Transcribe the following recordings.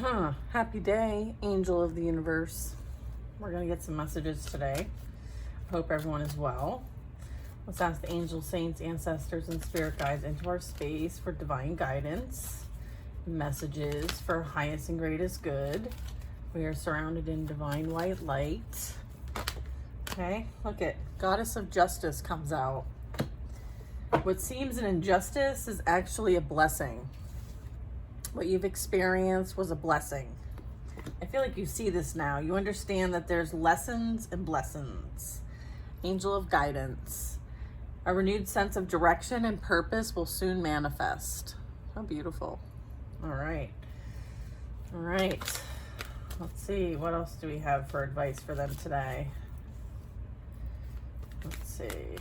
Happy day, angel of the universe. We're going to get some messages today. Hope everyone is well. Let's ask the angels, saints, ancestors, and spirit guides into our space for divine guidance. Messages for highest and greatest good. We are surrounded in divine white light. Okay, look at Goddess of Justice comes out. What seems an injustice is actually a blessing. What you've experienced was a blessing. I feel like you see this now. You understand that there's lessons and blessings. Angel of guidance. A renewed sense of direction and purpose will soon manifest. How beautiful. All right. All right. Let's see. What else do we have for advice for them today? Let's see.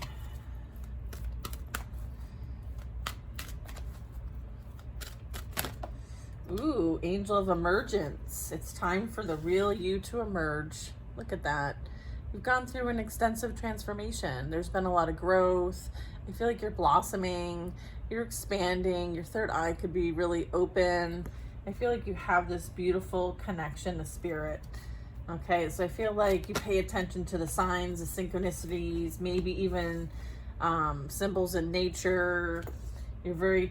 Ooh, angel of emergence. It's time for the real you to emerge. Look at that. You've gone through an extensive transformation. There's been a lot of growth. I feel like you're blossoming. You're expanding. Your third eye could be really open. I feel like you have this beautiful connection to spirit. Okay, so I feel like you pay attention to the signs, the synchronicities, maybe even symbols in nature. You're very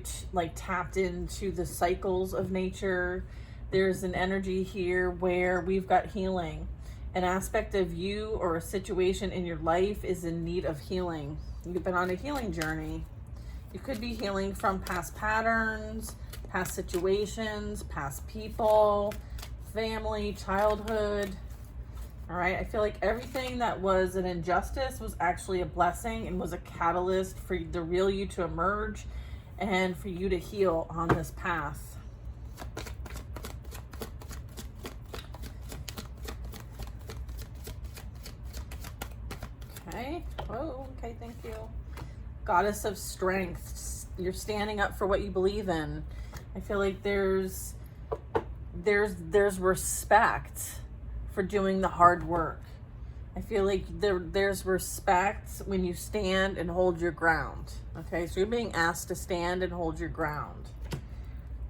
tapped into the cycles of nature. There's an energy here where we've got healing. An aspect of you or a situation in your life is in need of healing. You've been on a healing journey. You could be healing from past patterns, past situations, past people, family, childhood. All right, I feel like everything that was an injustice was actually a blessing and was a catalyst for the real you to emerge and for you to heal on this path. Okay. Oh, okay, thank you. Goddess of strength. You're standing up for what you believe in. I feel like there's respect for doing the hard work. I feel like there's respect when you stand and hold your ground. Okay, so you're being asked to stand and hold your ground.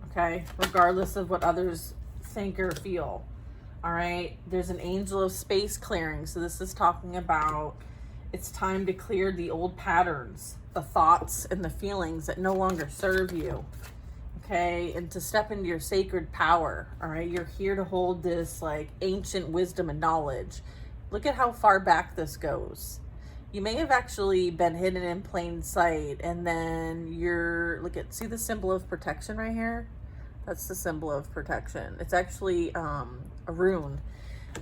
Okay, regardless of what others think or feel. All right, there's an angel of space clearing. So this is talking about it's time to clear the old patterns, the thoughts and the feelings that no longer serve you. Okay, and to step into your sacred power. All right, you're here to hold this ancient wisdom and knowledge. Look at how far back this goes. You may have actually been hidden in plain sight, and then see the symbol of protection right here? That's the symbol of protection. It's actually a rune.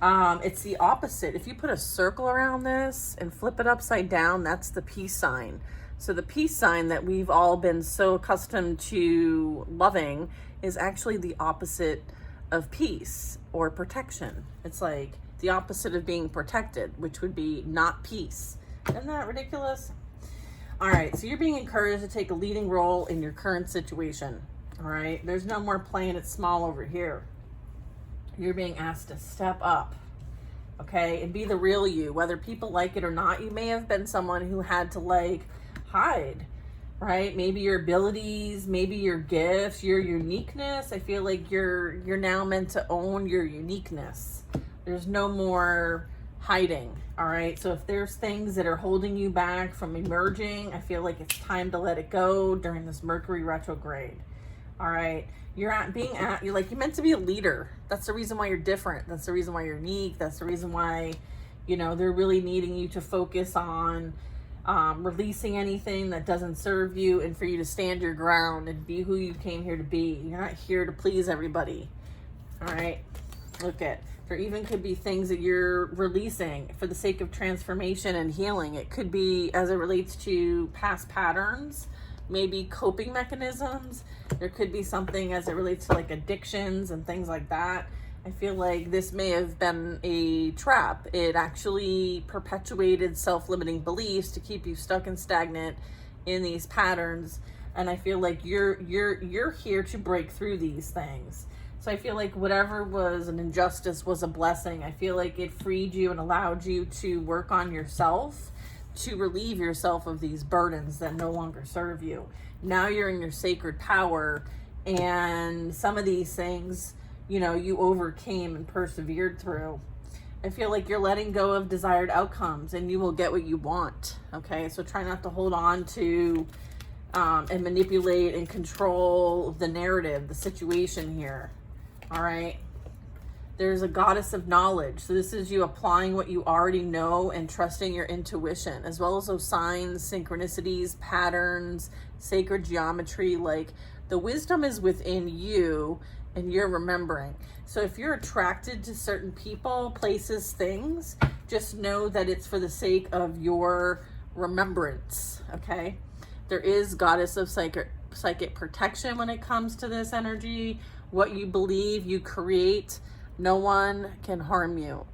It's the opposite. If you put a circle around this and flip it upside down, that's the peace sign. So the peace sign that we've all been so accustomed to loving is actually the opposite of peace or protection. It's like the opposite of being protected, which would be not peace. Isn't that ridiculous? All right, so you're being encouraged to take a leading role in your current situation. All right, there's no more playing it small over here. You're being asked to step up, okay, and be the real you, whether people like it or not. You may have been someone who had to hide, right? Maybe your abilities, maybe your gifts, your uniqueness. I feel like you're now meant to own your uniqueness. There's no more hiding, all right? So if there's things that are holding you back from emerging, I feel like it's time to let it go during this Mercury retrograde, all right? You're meant to be a leader. That's the reason why you're different. That's the reason why you're unique. That's the reason why, they're really needing you to focus on releasing anything that doesn't serve you and for you to stand your ground and be who you came here to be. You're not here to please everybody, all right? There even could be things that you're releasing for the sake of transformation and healing. It could be as it relates to past patterns, maybe coping mechanisms. There could be something as it relates to addictions and things like that. I feel like this may have been a trap. It actually perpetuated self-limiting beliefs to keep you stuck and stagnant in these patterns. And I feel like you're here to break through these things. So I feel like whatever was an injustice was a blessing. I feel like it freed you and allowed you to work on yourself, to relieve yourself of these burdens that no longer serve you. Now you're in your sacred power, and some of these things you know, you overcame and persevered through. I feel like you're letting go of desired outcomes and you will get what you want. Okay, so try not to hold on to and manipulate and control the narrative, the situation here. All right. There's a goddess of knowledge. So this is you applying what you already know and trusting your intuition, as well as those signs, synchronicities, patterns, sacred geometry. Like, the wisdom is within you and you're remembering. So if you're attracted to certain people, places, things, just know that it's for the sake of your remembrance. Okay. There is goddess of psychic protection when it comes to this energy. What you believe, you create. No one can harm you.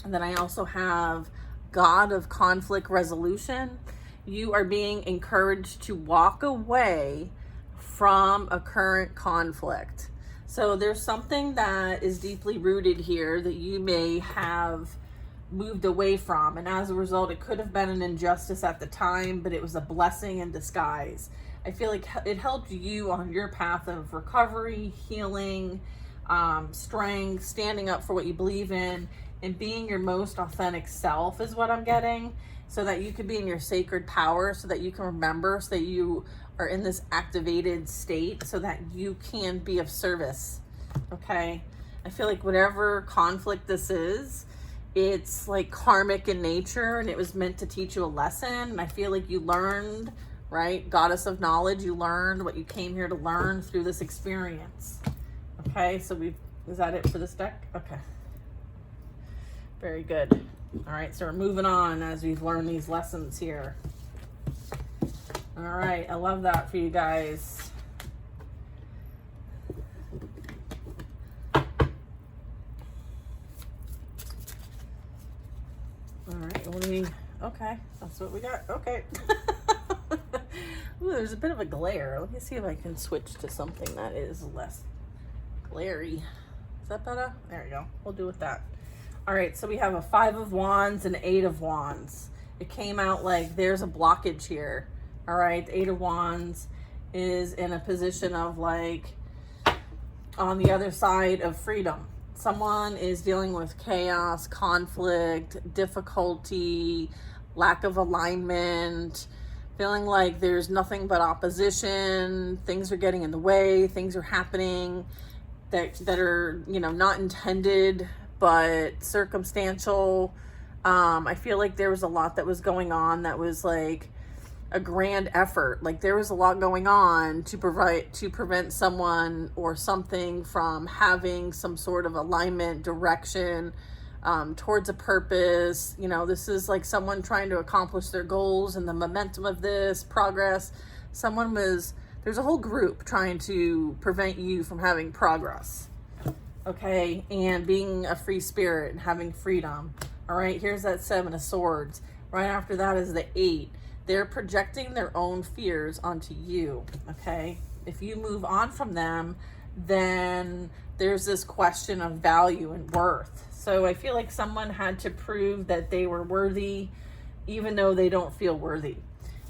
And then I also have God of conflict resolution. You are being encouraged to walk away from a current conflict. So there's something that is deeply rooted here that you may have moved away from. And as a result, it could have been an injustice at the time, but it was a blessing in disguise. I feel like it helped you on your path of recovery, healing, strength, standing up for what you believe in, and being your most authentic self is what I'm getting, so that you can be in your sacred power, so that you can remember, so that you are in this activated state, so that you can be of service. Okay. I feel like whatever conflict this is, it's like karmic in nature, and it was meant to teach you a lesson. And I feel like you learned, right? Goddess of knowledge, you learned what you came here to learn through this experience. Okay, so is that it for this deck? Okay. Very good. All right, so we're moving on as we've learned these lessons here. All right, I love that for you guys. All right, what do we, okay, that's what we got. Okay. Ooh, there's a bit of a glare. Let me see if I can switch to something that is less glary. Is that better? There we go. We'll do with that. All right, so we have a 5 of Wands and 8 of Wands. It came out like there's a blockage here. All right, the 8 of Wands is in a position of like on the other side of freedom. Someone is dealing with chaos, conflict, difficulty, lack of alignment, feeling like there's nothing but opposition, things are getting in the way, things are happening that are, you know, not intended, but circumstantial. I feel like there was a lot that was going on that was like a grand effort. Like there was a lot going on to prevent someone or something from having some sort of alignment, direction, towards a purpose. You know, this is like someone trying to accomplish their goals, and the momentum of this progress, there's a whole group trying to prevent you from having progress. Okay, and being a free spirit and having freedom. All right, here's that 7 of Swords. Right after that is the 8. They're projecting their own fears onto you. Okay, if you move on from them, then there's this question of value and worth. So I feel like someone had to prove that they were worthy, even though they don't feel worthy.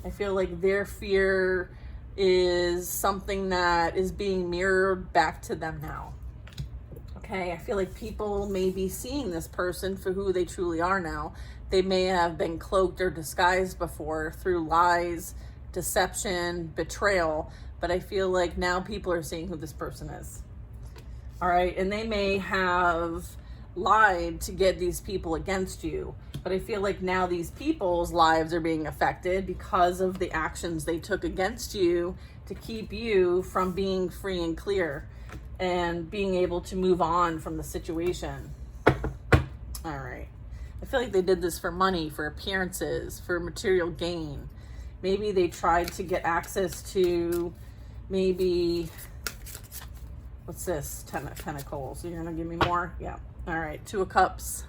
I feel like their fear is something that is being mirrored back to them now. Okay, I feel like people may be seeing this person for who they truly are now. They may have been cloaked or disguised before through lies, deception, betrayal, but I feel like now people are seeing who this person is. All right, and they may have lied to get these people against you, but I feel like now these people's lives are being affected because of the actions they took against you to keep you from being free and clear and being able to move on from the situation. All right. I feel like they did this for money, for appearances, for material gain. Maybe they tried to get access to what's this? 10 of Pentacles. You're going to give me more? Yeah. All right. 2 of Cups.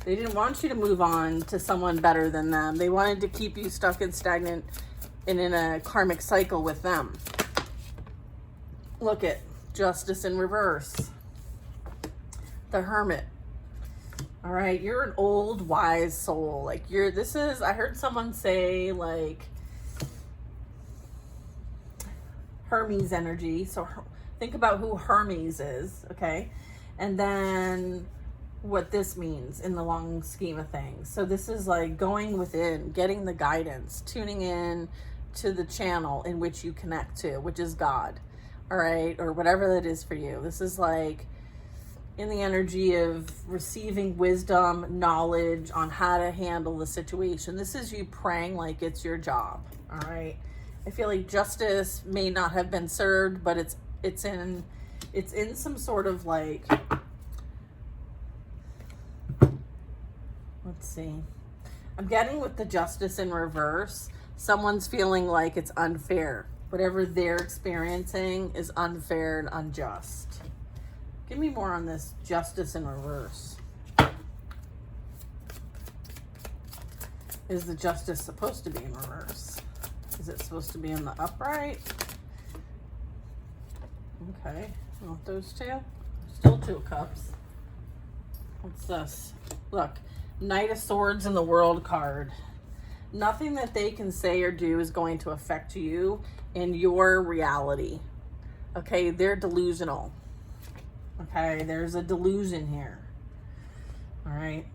They didn't want you to move on to someone better than them. They wanted to keep you stuck and stagnant and in a karmic cycle with them. Look at Justice in reverse. The Hermit. All right, you're an old wise soul. Like I heard someone say like Hermes energy. So Think about who Hermes is, okay? And then what this means in the long scheme of things. So this is like going within, getting the guidance, tuning in to the channel in which you connect to, which is God, all right? Or whatever that is for you. This is like in the energy of receiving wisdom, knowledge on how to handle the situation. This is you praying like it's your job, all right? I feel like justice may not have been served, but it's in some sort of like, let's see. I'm getting with the justice in reverse. Someone's feeling like it's unfair. Whatever they're experiencing is unfair and unjust. Give me more on this justice in reverse. Is the justice supposed to be in reverse? Is it supposed to be in the upright? Okay, well, those two. Still 2 of Cups. What's this? Look, Knight of Swords in the World card. Nothing that they can say or do is going to affect you in your reality. Okay, they're delusional. Okay, there's a delusion here. All right.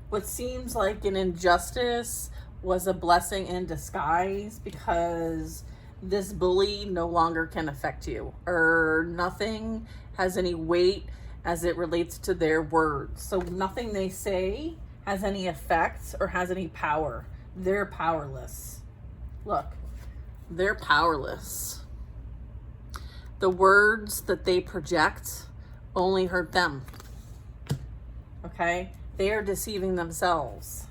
What seems like an injustice was a blessing in disguise, because this bully no longer can affect you, or nothing has any weight as it relates to their words. So nothing they say has any effect or has any power. They're powerless. Look, they're powerless. The words that they project only hurt them. Okay? They are deceiving themselves.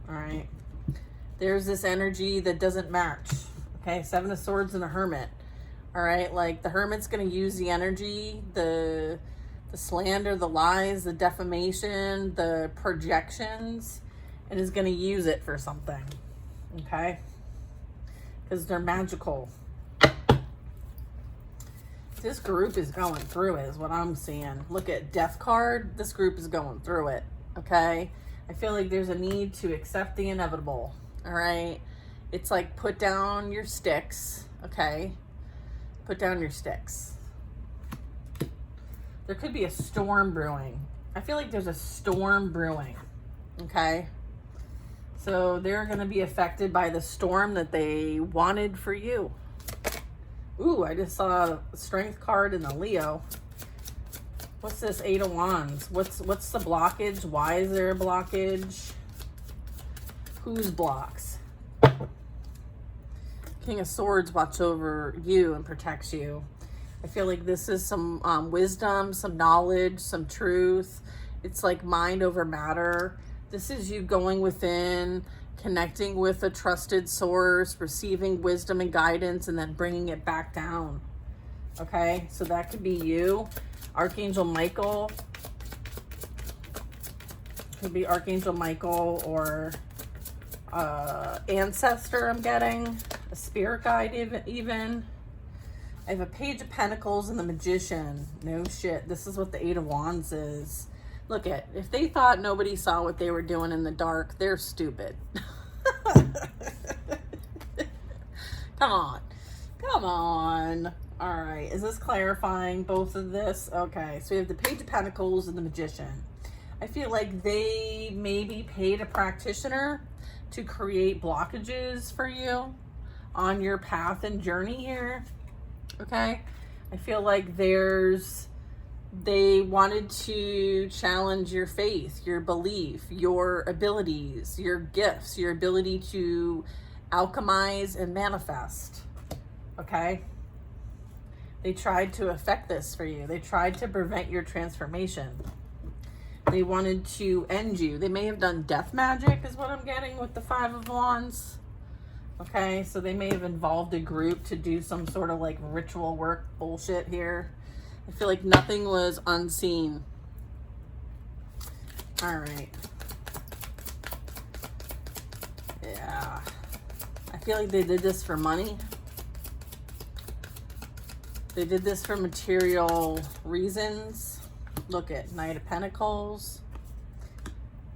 All right? There's this energy that doesn't match. Okay? 7 of Swords and a Hermit. All right? Like, the Hermit's going to use the energy, the slander, the lies, the defamation, the projections, and is going to use it for something. Okay? Because they're magical. This group is going through it, is what I'm seeing. Look at Death card. This group is going through it, okay? I feel like there's a need to accept the inevitable, all right? It's like put down your sticks, okay? Put down your sticks. There could be a storm brewing. I feel like there's a storm brewing, okay? So they're going to be affected by the storm that they wanted for you. Ooh, I just saw a Strength card in the Leo. What's this 8 of Wands? What's the blockage? Why is there a blockage? Whose blocks? King of Swords watch over you and protects you. I feel like this is some wisdom, some knowledge, some truth. It's like mind over matter. This is you going within, connecting with a trusted source, receiving wisdom and guidance, and then bringing it back down. Okay, so that could be you. Archangel Michael. Could be Archangel Michael or ancestor, I'm getting. A spirit guide even. I have a Page of Pentacles and the Magician. No shit. This is what the 8 of Wands is. Look at, if they thought nobody saw what they were doing in the dark, they're stupid. Come on. Come on. All right. Is this clarifying both of this? Okay. So we have the Page of Pentacles and the Magician. I feel like they maybe paid a practitioner to create blockages for you on your path and journey here. Okay. I feel like they wanted to challenge your faith, your belief, your abilities, your gifts, your ability to alchemize and manifest. Okay? They tried to affect this for you. They tried to prevent your transformation. They wanted to end you. They may have done death magic, is what I'm getting with the 5 of Wands. Okay? So they may have involved a group to do some sort of like ritual work bullshit here. I feel like nothing was unseen. All right. Yeah. I feel like they did this for money. They did this for material reasons. Look at Knight of Pentacles.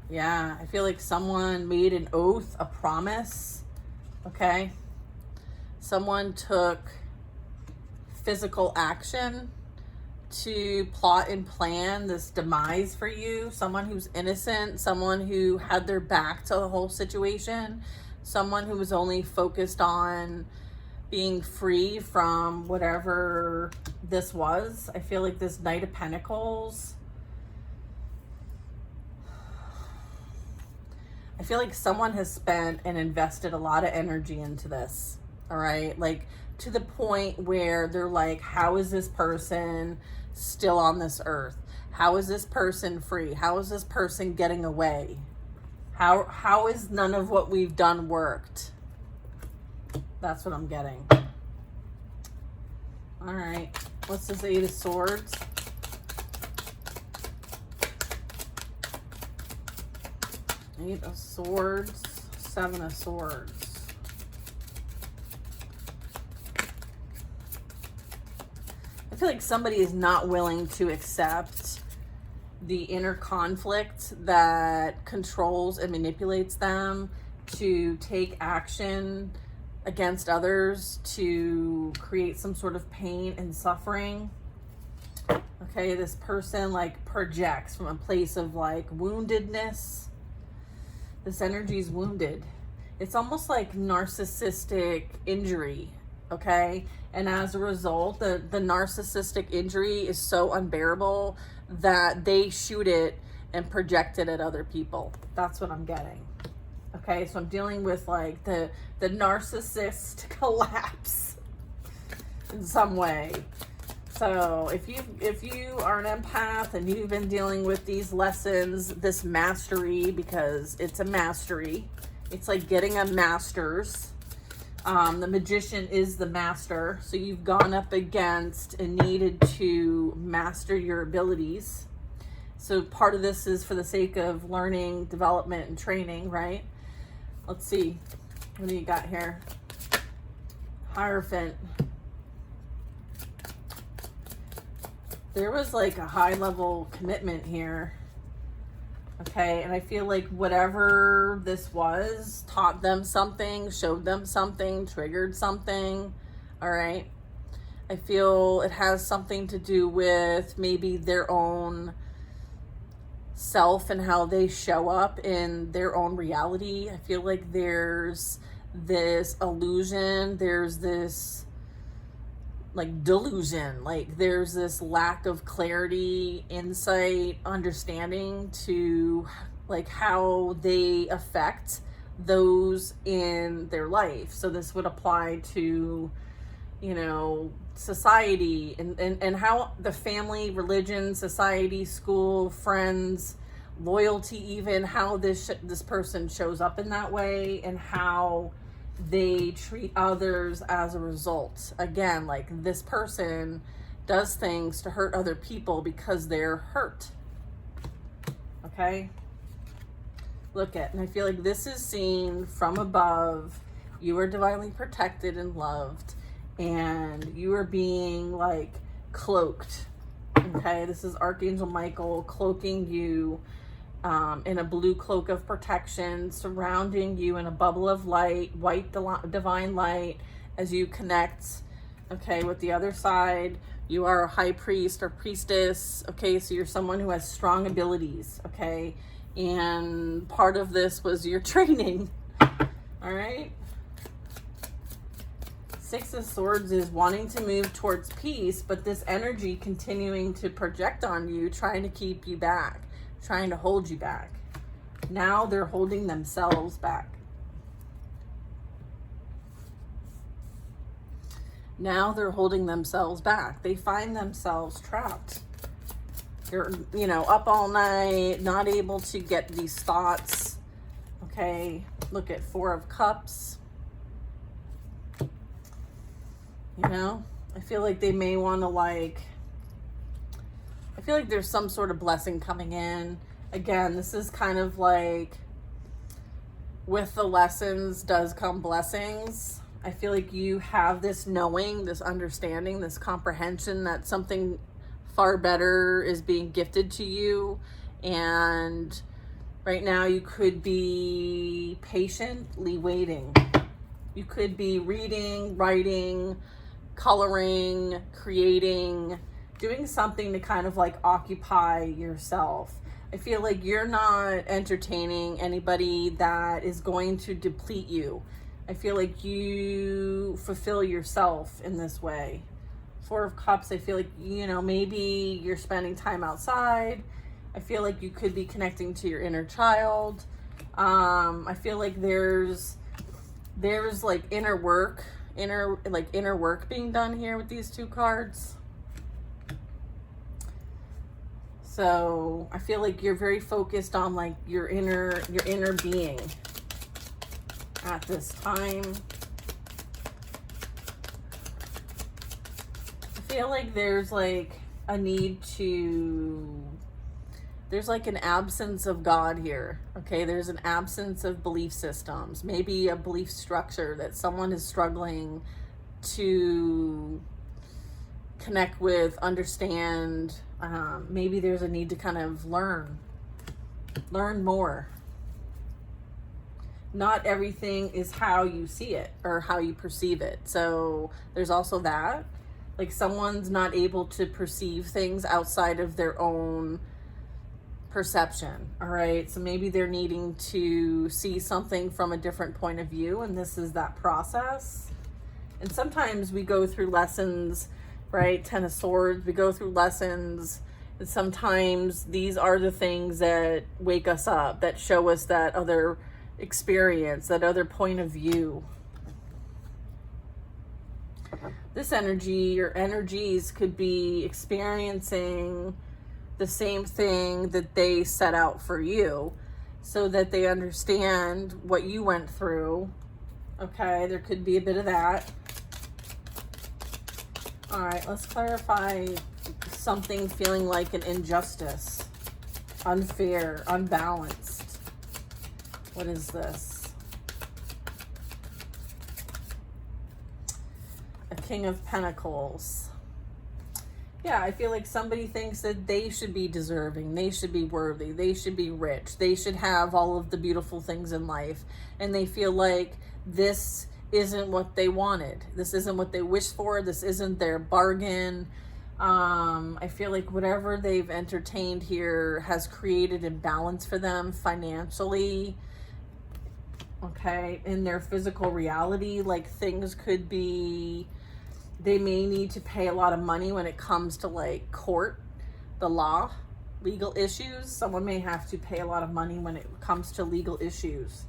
Yeah, I feel like someone made an oath, a promise. Okay? Someone took physical action to plot and plan this demise for you. Someone who's innocent, someone who had their back to the whole situation, someone who was only focused on being free from whatever this was. I feel like this Knight of Pentacles, I feel like someone has spent and invested a lot of energy into this, all right? Like, to the point where they're like, how is this person still on this earth? How is this person free? How is this person getting away? How is none of what we've done worked? That's what I'm getting. All right. What's this Eight of Swords? Eight of Swords, Seven of Swords. I feel like somebody is not willing to accept the inner conflict that controls and manipulates them to take action against others, to create some sort of pain and suffering. Okay, this person like projects from a place of like woundedness. This energy is wounded. It's almost like narcissistic injury, okay? And as a result, the narcissistic injury is so unbearable that they shoot it and project it at other people. That's what I'm getting. Okay, so I'm dealing with like the narcissist collapse in some way. So if you are an empath and you've been dealing with these lessons, this mastery, because it's a mastery, it's like getting a master's. The magician is the master. So you've gone up against and needed to master your abilities. So part of this is for the sake of learning, development, and training, right? Let's see. What do you got here? Hierophant. There was like a high level commitment here. Okay, and I feel like whatever this was taught them something, showed them something, triggered something. All right. I feel it has something to do with maybe their own self and how they show up in their own reality. I feel like there's this illusion, there's this like delusion, like there's this lack of clarity, insight, understanding to like how they affect those in their life. So this would apply to, you know, society and how the family, religion, society, school, friends, loyalty, even how this person shows up in that way and how they treat others as a result. Again, like this person does things to hurt other people because they're hurt. Okay? Look at, and I feel like this is seen from above. You are divinely protected and loved, and you are being like cloaked. Okay? This is Archangel Michael cloaking you in a blue cloak of protection, surrounding you in a bubble of light, white divine light, as you connect, okay, with the other side. You are a high priest or priestess, okay, so you're someone who has strong abilities, okay, and part of this was your training, all right? Six of Swords is wanting to move towards peace, but this energy continuing to project on you, trying to keep you back, trying to hold you back. Now they're holding themselves back. Now they're holding themselves back. They find themselves trapped. You're, you know, up all night, not able to get these thoughts. Okay, look at Four of Cups. You know, I feel like they may want to like, I feel like there's some sort of blessing coming in. Again, this is kind of like, with the lessons does come blessings. I feel like you have this knowing, this understanding, this comprehension that something far better is being gifted to you. And right now you could be patiently waiting. You could be reading, writing, coloring, creating, doing something to kind of like occupy yourself. I feel like you're not entertaining anybody that is going to deplete you. I feel like you fulfill yourself in this way. Four of Cups, I feel like, you know, maybe you're spending time outside. I feel like you could be connecting to your inner child. I feel like there's like inner work being done here with these two cards. So I feel like you're very focused on like your inner being at this time. I feel like there's like a need to, there's like an absence of God here. Okay, there's an absence of belief systems, maybe a belief structure that someone is struggling to connect with, understand. Maybe there's a need to kind of learn more. Not everything is how you see it or how you perceive it. So there's also that. Like someone's not able to perceive things outside of their own perception. All right. So maybe they're needing to see something from a different point of view. And this is that process. And sometimes we go through lessons, right? Ten of Swords, we go through lessons. And sometimes these are the things that wake us up, that show us that other experience, that other point of view. This energy, your energies could be experiencing the same thing that they set out for you so that they understand what you went through. Okay, there could be a bit of that. All right, let's clarify something feeling like an injustice, unfair, unbalanced. What is this? A King of Pentacles. Yeah, I feel like somebody thinks that they should be deserving, they should be worthy, they should be rich, they should have all of the beautiful things in life, and they feel like this isn't what they wanted. This isn't what they wished for. This isn't their bargain. I feel like whatever they've entertained here has created imbalance for them financially. Okay, in their physical reality, like things could be, they may need to pay a lot of money when it comes to like court, the law, legal issues. Someone may have to pay a lot of money when it comes to legal issues.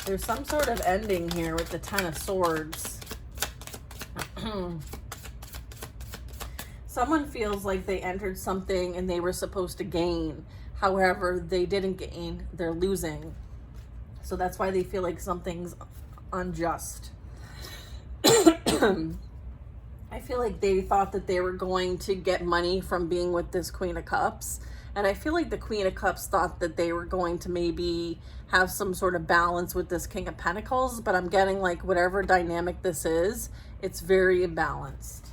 There's some sort of ending here with the Ten of Swords. Someone feels like they entered something and they were supposed to gain. However, they didn't gain. They're losing. So that's why they feel like something's unjust. I feel like they thought that they were going to get money from being with this Queen of Cups. And I feel like the Queen of Cups thought that they were going to maybe have some sort of balance with this King of Pentacles. But I'm getting like whatever dynamic this is, it's very imbalanced.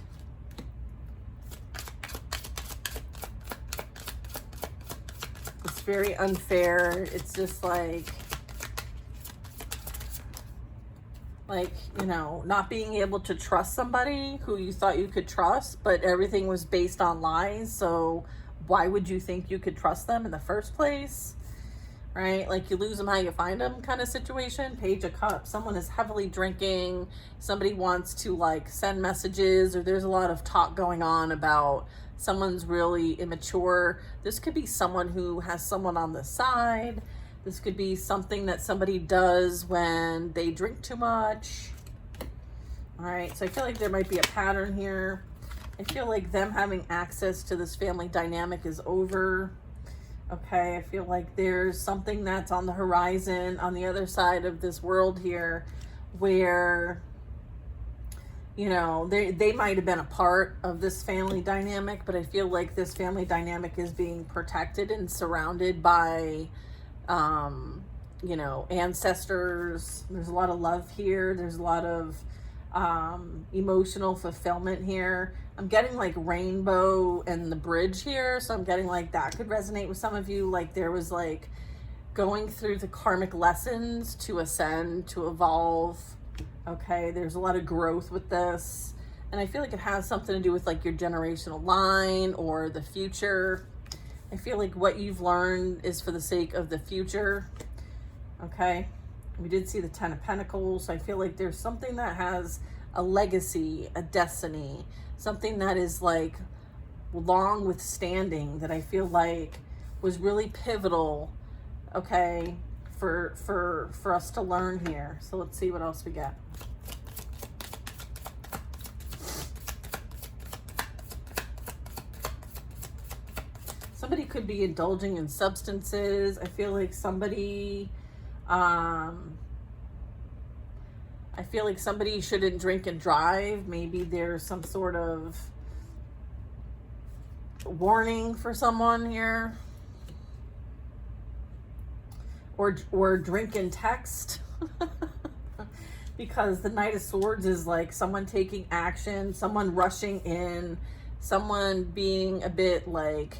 It's very unfair. It's just like, you know, not being able to trust somebody who you thought you could trust, but everything was based on lies. So why would you think you could trust them in the first place? Right? Like you lose them how you find them kind of situation. Page of Cups. Someone is heavily drinking. Somebody wants to like send messages, or there's a lot of talk going on about someone's really immature. This could be someone who has someone on the side. This could be something that somebody does when they drink too much. All right, so I feel like there might be a pattern here. I feel like them having access to this family dynamic is over. Okay, I feel like there's something that's on the horizon on the other side of this world here where, you know, they might have been a part of this family dynamic, but I feel like this family dynamic is being protected and surrounded by you know, ancestors. There's a lot of love here. There's a lot of emotional fulfillment here. I'm getting like rainbow and the bridge here. So I'm getting like that could resonate with some of you. Like there was like going through the karmic lessons to ascend, to evolve. Okay. There's a lot of growth with this. And I feel like it has something to do with like your generational line or the future. I feel like what you've learned is for the sake of the future. Okay. We did see the 10 of Pentacles. So I feel like there's something that has a legacy, a destiny, something that is like long withstanding, that I feel like was really pivotal, okay, for us to learn here. So let's see what else we get. Somebody could be indulging in substances. I feel like somebody, I feel like somebody shouldn't drink and drive. Maybe there's some sort of warning for someone here. Or drink and text. Because the Knight of Swords is like someone taking action, someone rushing in, someone being a bit like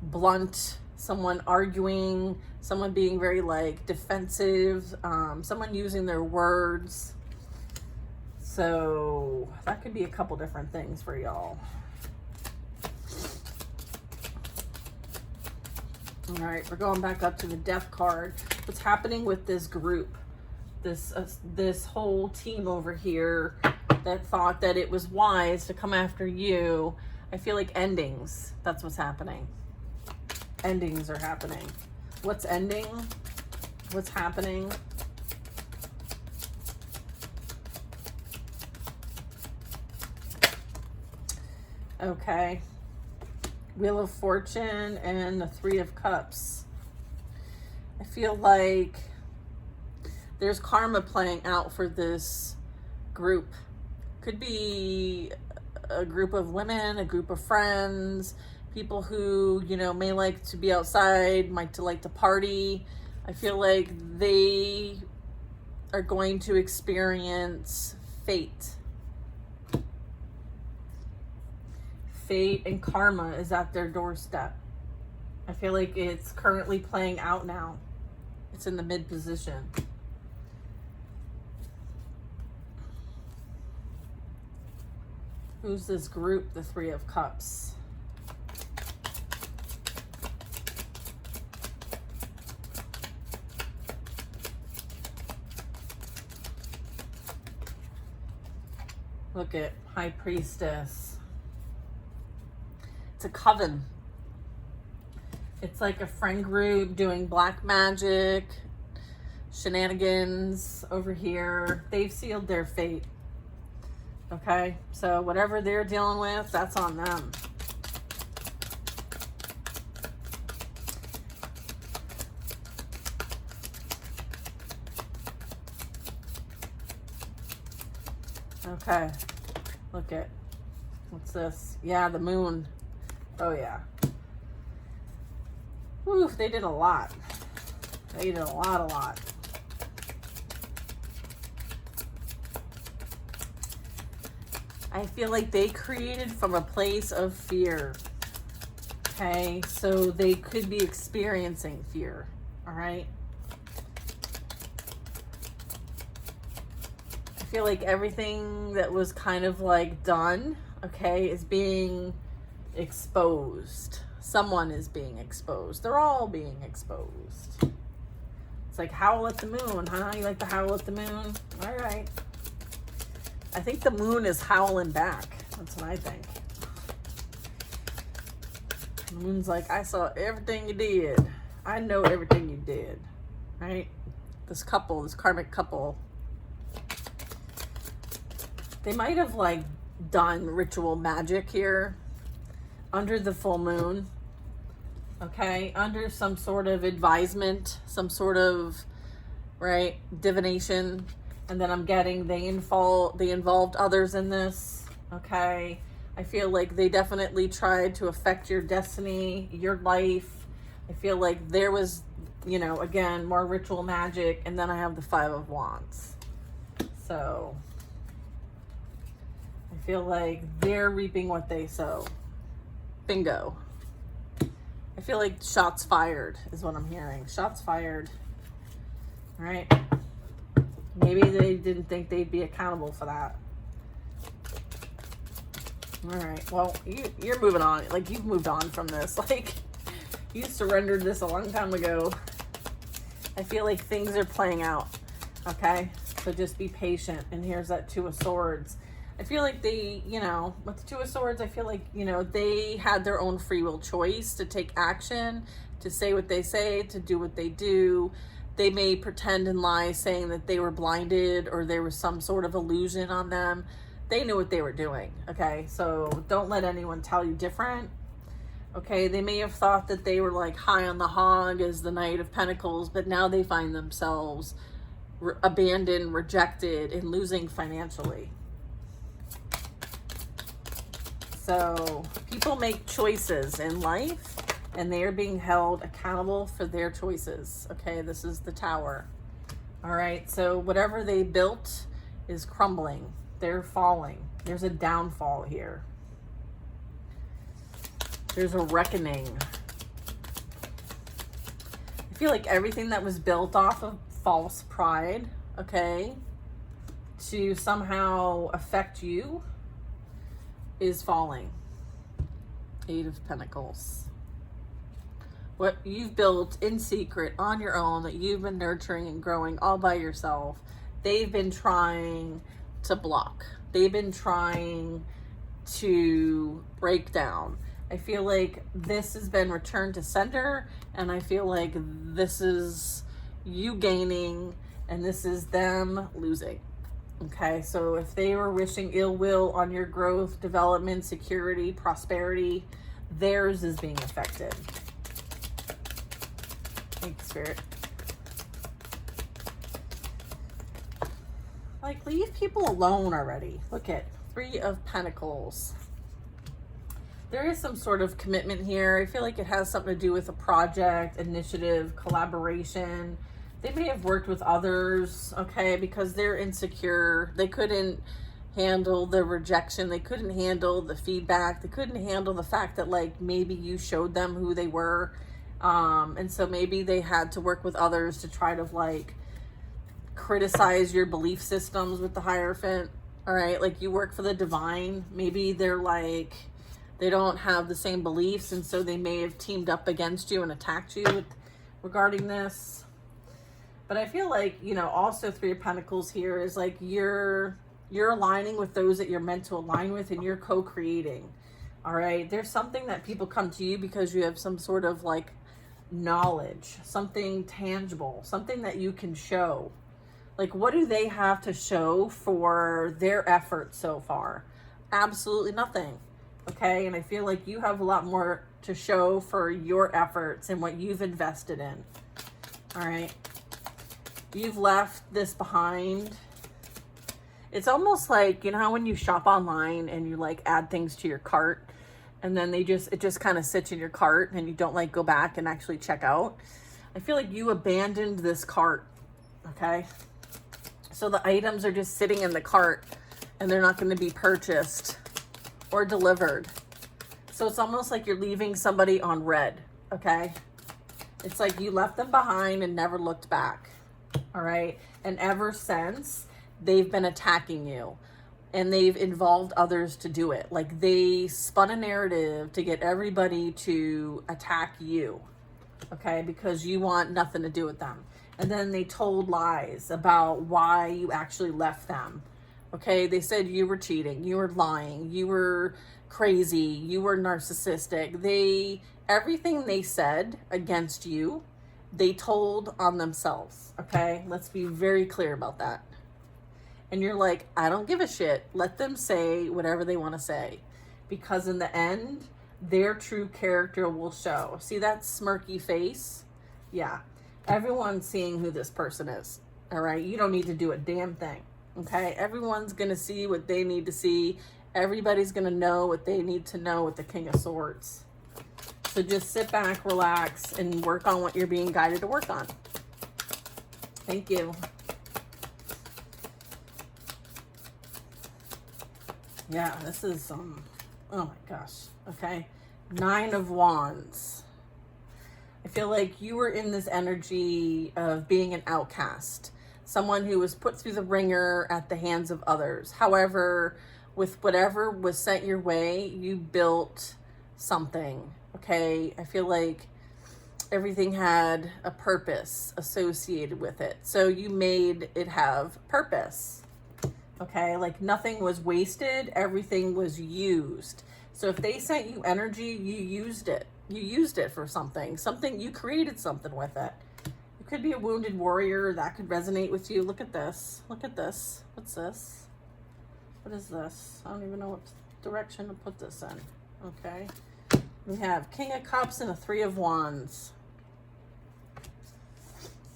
blunt, someone arguing, someone being very like defensive, someone using their words. So that could be a couple different things for y'all. All right, we're going back up to the Death card. What's happening with this group? This whole team over here that thought that it was wise to come after you. I feel like endings. That's what's happening. Endings are happening. What's ending? What's happening? Okay. Wheel of Fortune and the Three of Cups. I feel like there's karma playing out for this group. Could be a group of women, a group of friends, people who, you know, may like to be outside, might like to party. I feel like they are going to experience fate. Fate and karma is at their doorstep. I feel like it's currently playing out now. It's in the mid position. Who's this group? The Three of Cups. Look at High Priestess. It's a coven. It's like a friend group doing black magic, shenanigans over here. They've sealed their fate. Okay, so whatever they're dealing with, that's on them. Okay, look at, what's this? Yeah, the moon. Oh yeah. Whew, they did a lot. They did a lot. I feel like they created from a place of fear. Okay, so they could be experiencing fear. All right. I feel like everything that was kind of like done, okay, is being exposed. Someone is being exposed. They're all being exposed. It's like howl at the moon, huh? You like to howl at the moon? All right. I think the moon is howling back. That's what I think. The moon's like, I saw everything you did. I know everything you did. Right? This couple, this karmic couple, they might have like done ritual magic here under the full moon. Okay? Under some sort of advisement, some sort of, right, divination. And then I'm getting they involved others in this. Okay. I feel like they definitely tried to affect your destiny, your life. I feel like there was, you know, again, more ritual magic. And then I have the Five of Wands. So I feel like they're reaping what they sow. Bingo. I feel like shots fired is what I'm hearing. Shots fired. All right. Maybe they didn't think they'd be accountable for that. All right. Well, you're moving on. Like, you've moved on from this. Like, you surrendered this a long time ago. I feel like things are playing out. Okay? So just be patient. And here's that Two of Swords. I feel like they, you know, with the Two of Swords, I feel like, you know, they had their own free will choice to take action, to say what they say, to do what they do. They may pretend and lie saying that they were blinded or there was some sort of illusion on them. They knew what they were doing, okay? So don't let anyone tell you different, okay? They may have thought that they were like high on the hog as the Knight of Pentacles, but now they find themselves abandoned, rejected, and losing financially. So people make choices in life, and they are being held accountable for their choices, okay? This is the Tower, all right? So whatever they built is crumbling. They're falling. There's a downfall here. There's a reckoning. I feel like everything that was built off of false pride, okay, to somehow affect you is falling. Eight of Pentacles. What you've built in secret on your own, that you've been nurturing and growing all by yourself, they've been trying to block. They've been trying to break down. I feel like this has been returned to sender, and I feel like this is you gaining and this is them losing. Okay, so if they were wishing ill will on your growth, development, security, prosperity, theirs is being affected. Thank you, Spirit. Like, leave people alone already. Look at Three of Pentacles. There is some sort of commitment here. I feel like it has something to do with a project, initiative, collaboration. They may have worked with others, okay, because they're insecure. They couldn't handle the rejection. They couldn't handle the feedback. They couldn't handle the fact that, like, maybe you showed them who they were. And so maybe they had to work with others to try to, like, criticize your belief systems with the Hierophant. All right, like, you work for the divine. Maybe they're like, they don't have the same beliefs, and so they may have teamed up against you and attacked you regarding this. But I feel like, you know, also Three of Pentacles here is like you're aligning with those that you're meant to align with, and you're co-creating. All right, there's something that people come to you because you have some sort of like knowledge, something tangible, something that you can show. Like, what do they have to show for their effort so far? Absolutely nothing. Okay, and I feel like you have a lot more to show for your efforts and what you've invested in. All right, you've left this behind. It's almost like, you know how when you shop online and you like add things to your cart, and then it just kind of sits in your cart and you don't like go back and actually check out. I feel like you abandoned this cart. Okay, so the items are just sitting in the cart and they're not going to be purchased or delivered. So it's almost like you're leaving somebody on red, okay? It's like you left them behind and never looked back, all right? And ever since, they've been attacking you, and they've involved others to do it. Like, they spun a narrative to get everybody to attack you, okay? Because you want nothing to do with them. And then they told lies about why you actually left them. Okay, they said you were cheating, you were lying, you were crazy, you were narcissistic. Everything they said against you, they told on themselves. Okay, let's be very clear about that. And you're like, I don't give a shit. Let them say whatever they want to say, because in the end, their true character will show. See that smirky face? Yeah, everyone's seeing who this person is. All right, you don't need to do a damn thing. Okay, everyone's going to see what they need to see. Everybody's going to know what they need to know with the King of Swords. So just sit back, relax, and work on what you're being guided to work on. Thank you. Yeah, this is, oh my gosh, okay. Nine of Wands. I feel like you were in this energy of being an outcast. Someone who was put through the ringer at the hands of others. However, with whatever was sent your way, you built something, okay? I feel like everything had a purpose associated with it. So you made it have purpose, okay? Like nothing was wasted, everything was used. So if they sent you energy, you used it. You used it for something. You created something with it. You could be a wounded warrior. That could resonate with you. Look at this. Look at this. What's this? What is this? I don't even know what direction to put this in. Okay. We have King of Cups and a Three of Wands.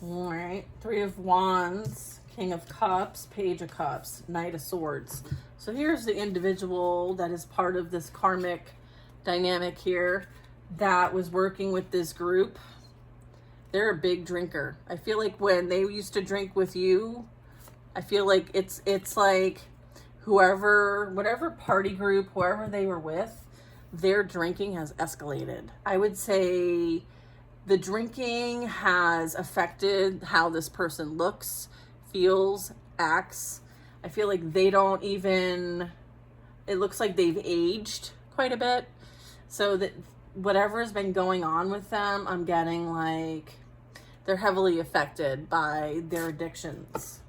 All right. Three of Wands, King of Cups, Page of Cups, Knight of Swords. So here's the individual that is part of this karmic dynamic here that was working with this group. They're a big drinker. I feel like when they used to drink with you, I feel like it's like whatever party group, whoever they were with, their drinking has escalated. I would say the drinking has affected how this person looks, feels, acts. I feel like they don't even, it looks like they've aged quite a bit. So that whatever has been going on with them, I'm getting like they're heavily affected by their addictions.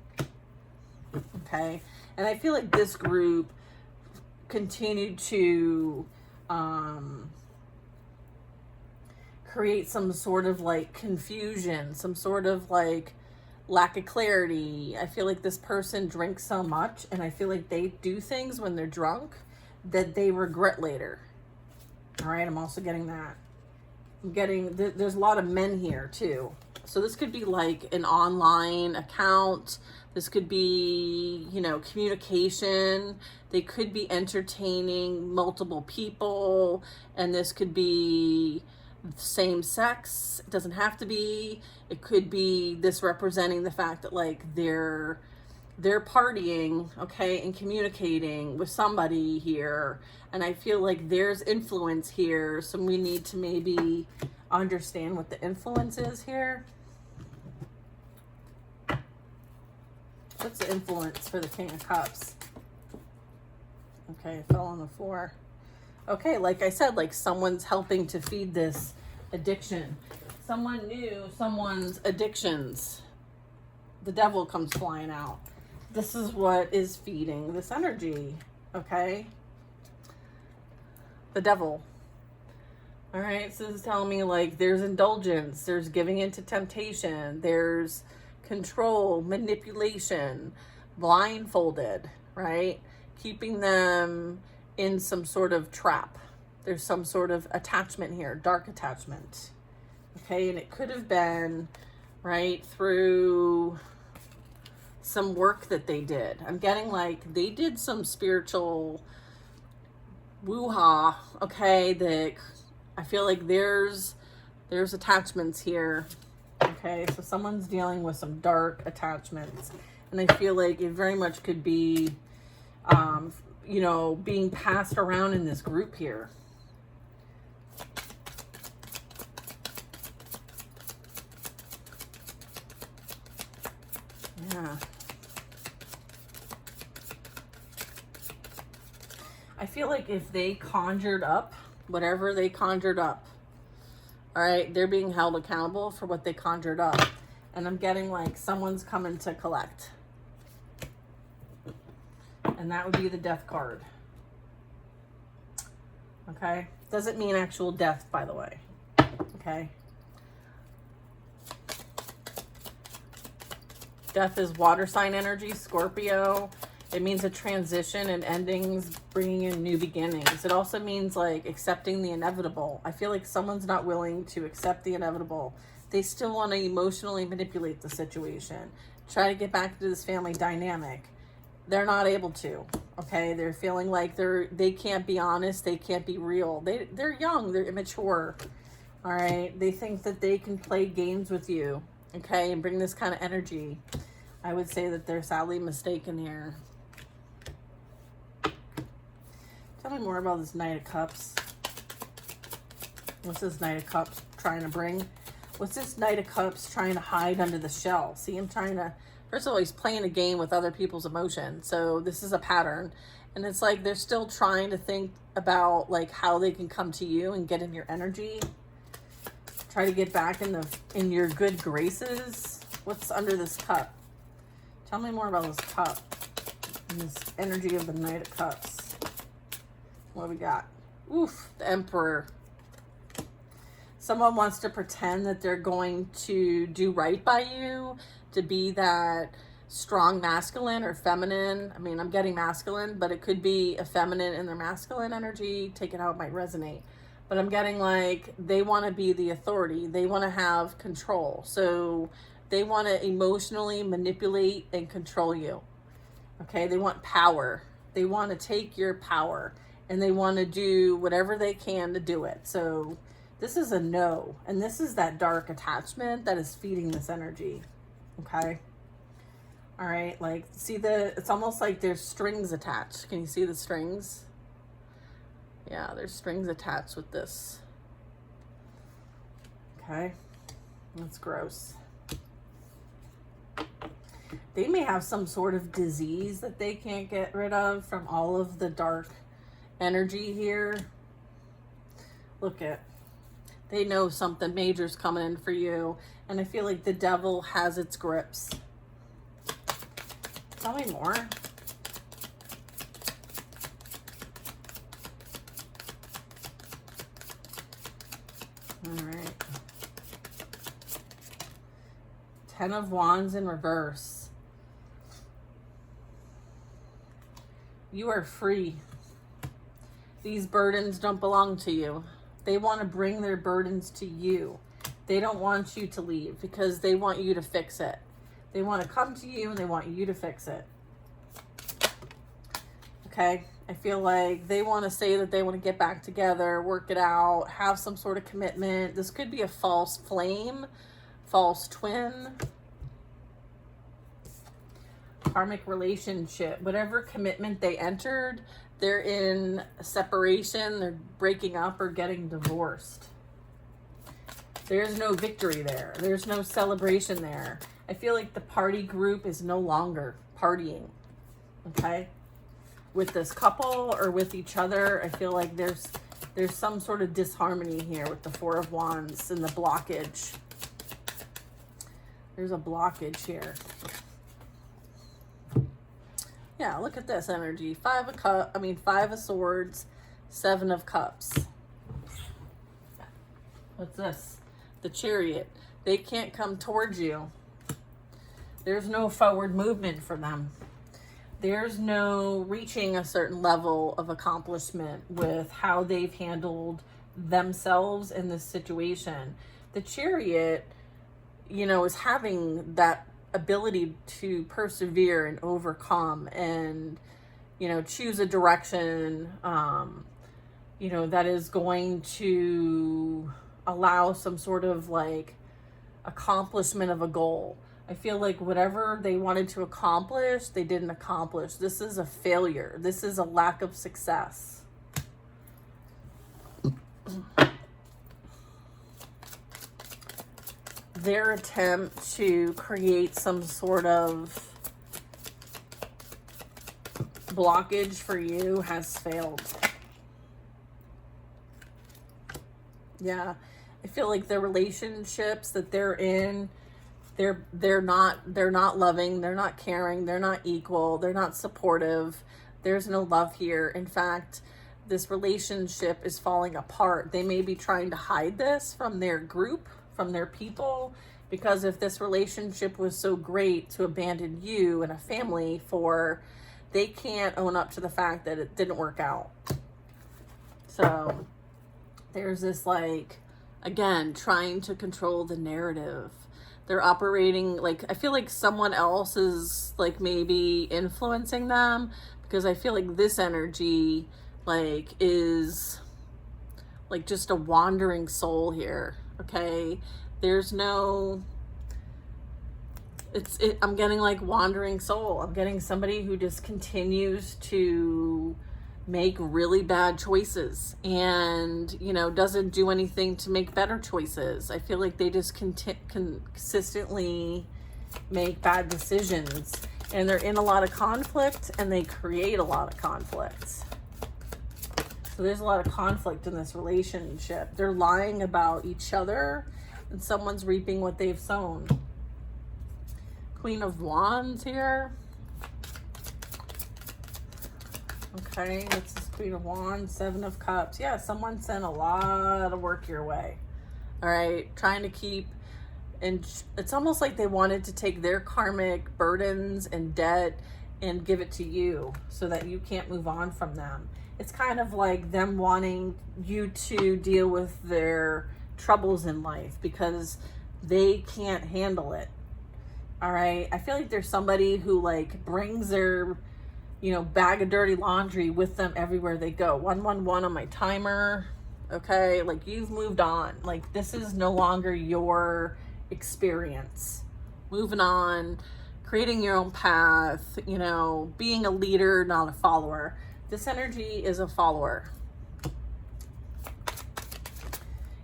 Okay. And I feel like this group continued to create some sort of like confusion, some sort of like lack of clarity. I feel like this person drinks so much, and I feel like they do things when they're drunk that they regret later. All right, I'm also getting that. I'm getting, there's a lot of men here too. So this could be like an online account. This could be, you know, communication. They could be entertaining multiple people, and this could be same sex. It doesn't have to be. It could be this representing the fact that like they're partying, okay, and communicating with somebody here. And I feel like there's influence here, so we need to maybe understand what the influence is here. What's the influence for the King of Cups? Okay, it fell on the floor. Okay, like I said, like someone's helping to feed this addiction. Someone knew someone's addictions. The devil comes flying out. This is what is feeding this energy, okay? The devil. All right, so this is telling me like there's indulgence, there's giving into temptation, there's control, manipulation, blindfolded, right? Keeping them in some sort of trap. There's some sort of attachment here, dark attachment. Okay, and it could have been right through some work that they did. I'm getting like they did some spiritual woo-ha, okay, that I feel like there's attachments here. Okay, so someone's dealing with some dark attachments, and I feel like it very much could be you know, being passed around in this group here. Yeah. I feel like if they conjured up whatever they conjured up, all right, they're being held accountable for what they conjured up. And I'm getting like someone's coming to collect. And that would be the Death card. Okay? Doesn't mean actual death, by the way. Okay? Death is water sign energy, Scorpio. It means a transition and endings, bringing in new beginnings. It also means like accepting the inevitable. I feel like someone's not willing to accept the inevitable. They still want to emotionally manipulate the situation. Try to get back to this family dynamic. They're not able to, okay? They're feeling like they can't be honest. They can't be real. They're young. They're immature, all right? They think that they can play games with you, okay, and bring this kind of energy. I would say that they're sadly mistaken here. Tell me more about this Knight of Cups. What's this Knight of Cups trying to bring? What's this Knight of Cups trying to hide under the shell? See, I'm trying to... First of all, he's playing a game with other people's emotions. So this is a pattern. And it's like they're still trying to think about like how they can come to you and get in your energy. Try to get back in your good graces. What's under this cup? Tell me more about this cup and this energy of the Knight of Cups. What do we got? Oof, the Emperor. Someone wants to pretend that they're going to do right by you, to be that strong masculine or feminine. I mean, I'm getting masculine, but it could be a feminine in their masculine energy. Take it how it might resonate. But I'm getting like they want to be the authority. They want to have control. So they want to emotionally manipulate and control you. Okay, they want power. They want to take your power and they want to do whatever they can to do it. So this is a no. And this is that dark attachment that is feeding this energy. Okay. All right. Like, see it's almost like there's strings attached. Can you see the strings? Yeah, there's strings attached with this. Okay. That's gross. They may have some sort of disease that they can't get rid of from all of the dark energy here. Look at, they know something major's coming in for you. And I feel like the devil has its grips. Tell me more. All right. 10 of Wands in reverse. You are free. These burdens don't belong to you. They want to bring their burdens to you. They don't want you to leave because they want you to fix it. They want to come to you and they want you to fix it. Okay? I feel like they want to say that they want to get back together, work it out, have some sort of commitment. This could be a false flame, false twin, karmic relationship. Whatever commitment they entered, they're in separation, they're breaking up or getting divorced. There's no victory there. There's no celebration there. I feel like the party group is no longer partying. Okay? With this couple or with each other, I feel like there's some sort of disharmony here with the Four of Wands and the blockage. There's a blockage here. Yeah, look at this energy. 5 of Swords, 7 of Cups. What's this? The Chariot. They can't come towards you. There's no forward movement for them. There's no reaching a certain level of accomplishment with how they've handled themselves in this situation. The Chariot, is having that ability to persevere and overcome and, choose a direction, that is going to allow some sort of like accomplishment of a goal. I feel like whatever they wanted to accomplish, they didn't accomplish. This is a failure. This is a lack of success. Their attempt to create some sort of blockage for you has failed. Yeah. I feel like the relationships that they're in, they're not loving, they're not caring, they're not equal, they're not supportive. There's no love here. In fact, this relationship is falling apart. They may be trying to hide this from their group, from their people, because if this relationship was so great to abandon you and a family for, they can't own up to the fact that it didn't work out. So there's this like, again, trying to control the narrative. They're operating like, I feel like someone else is like maybe influencing them, because I feel like this energy like is like just a wandering soul here. Okay, there's no, I'm getting like wandering soul. I'm getting somebody who just continues to make really bad choices and, doesn't do anything to make better choices. I feel like they just consistently make bad decisions. And they're in a lot of conflict, and they create a lot of conflicts. So there's a lot of conflict in this relationship. They're lying about each other, and someone's reaping what they've sown. Queen of Wands here. Okay, this is Queen of Wands, Seven of Cups. Yeah, someone sent a lot of work your way. All right, trying to keep, and it's almost like they wanted to take their karmic burdens and debt and give it to you so that you can't move on from them. It's kind of like them wanting you to deal with their troubles in life because they can't handle it. All right, I feel like there's somebody who like brings their, you know, bag of dirty laundry with them everywhere they go. 111 on my timer. Okay, like you've moved on. Like this is no longer your experience. Moving on, creating your own path, you know, being a leader, not a follower. This energy is a follower.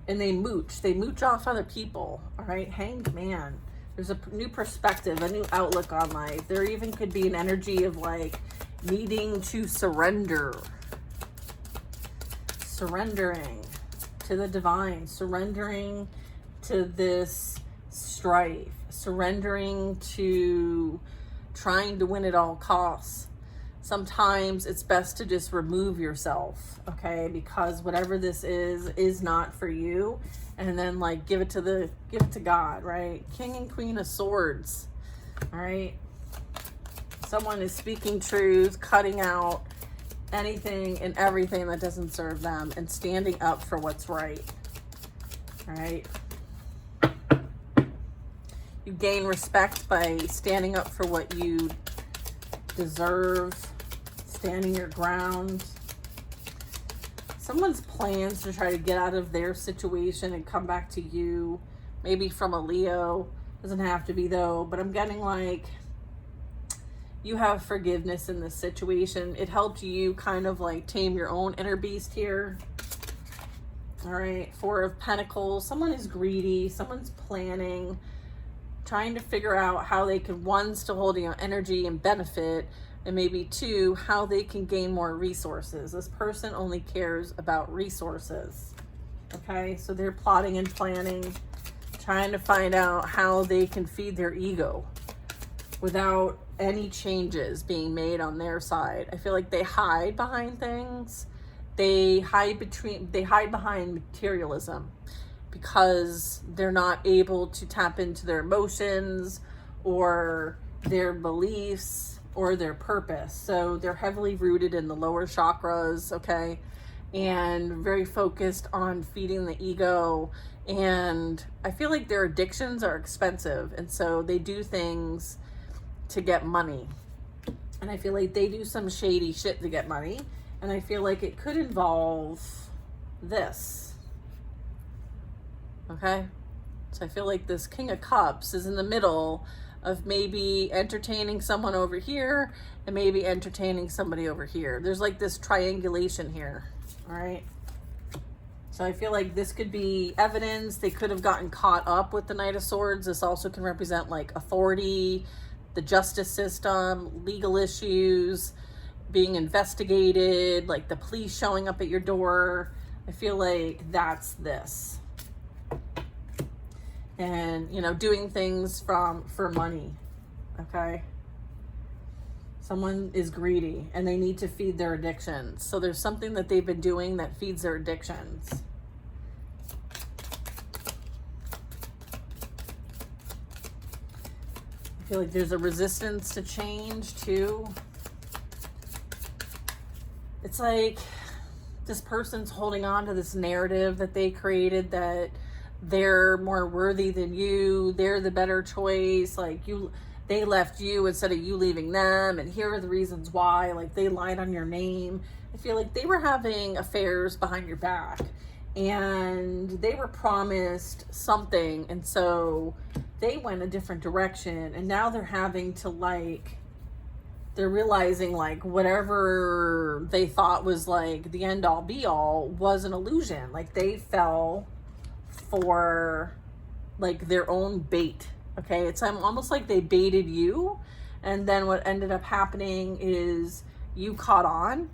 And they mooch off other people. All right, Hanged Man. There's a new perspective, a new outlook on life. There even could be an energy of like needing to surrender. Surrendering to the divine, surrendering to this strife, surrendering to trying to win at all costs. Sometimes it's best to just remove yourself, okay? Because whatever this is not for you. And then like give it to God, right? King and Queen of Swords. All right. Someone is speaking truth, cutting out anything and everything that doesn't serve them and standing up for what's right. All right. You gain respect by standing up for what you deserve, standing your ground. Someone's plans to try to get out of their situation and come back to you, maybe from a Leo. Doesn't have to be though, but I'm getting like you have forgiveness in this situation. It helped you kind of like tame your own inner beast here. All right, Four of Pentacles. Someone is greedy. Someone's planning, trying to figure out how they can, one, still holding on energy and benefit, and maybe two, how they can gain more resources. This person only cares about resources. Okay, so they're plotting and planning, trying to find out how they can feed their ego without any changes being made on their side. I feel like they hide behind things. They hide behind materialism because they're not able to tap into their emotions or their beliefs or their purpose. So they're heavily rooted in the lower chakras, okay? And very focused on feeding the ego. And I feel like their addictions are expensive. And so they do things to get money. And I feel like they do some shady shit to get money. And I feel like it could involve this. Okay? So I feel like this King of Cups is in the middle of maybe entertaining someone over here and maybe entertaining somebody over here. There's like this triangulation here. All right? So I feel like this could be evidence. They could have gotten caught up with the Knight of Swords. This also can represent like authority, the justice system, legal issues, being investigated, like the police showing up at your door. I feel like that's this. And, you know, doing things for money, okay? Someone is greedy and they need to feed their addictions. So there's something that they've been doing that feeds their addictions. I feel like there's a resistance to change too. It's like this person's holding on to this narrative that they created that they're more worthy than you, they're the better choice, like they left you instead of you leaving them, and here are the reasons why, like they lied on your name. I feel like they were having affairs behind your back and they were promised something, and so they went a different direction, and now they're having to like, they're realizing like whatever they thought was like the end all be all was an illusion. Like they fell for like their own bait. Okay, it's almost like they baited you And then what ended up happening is you caught on,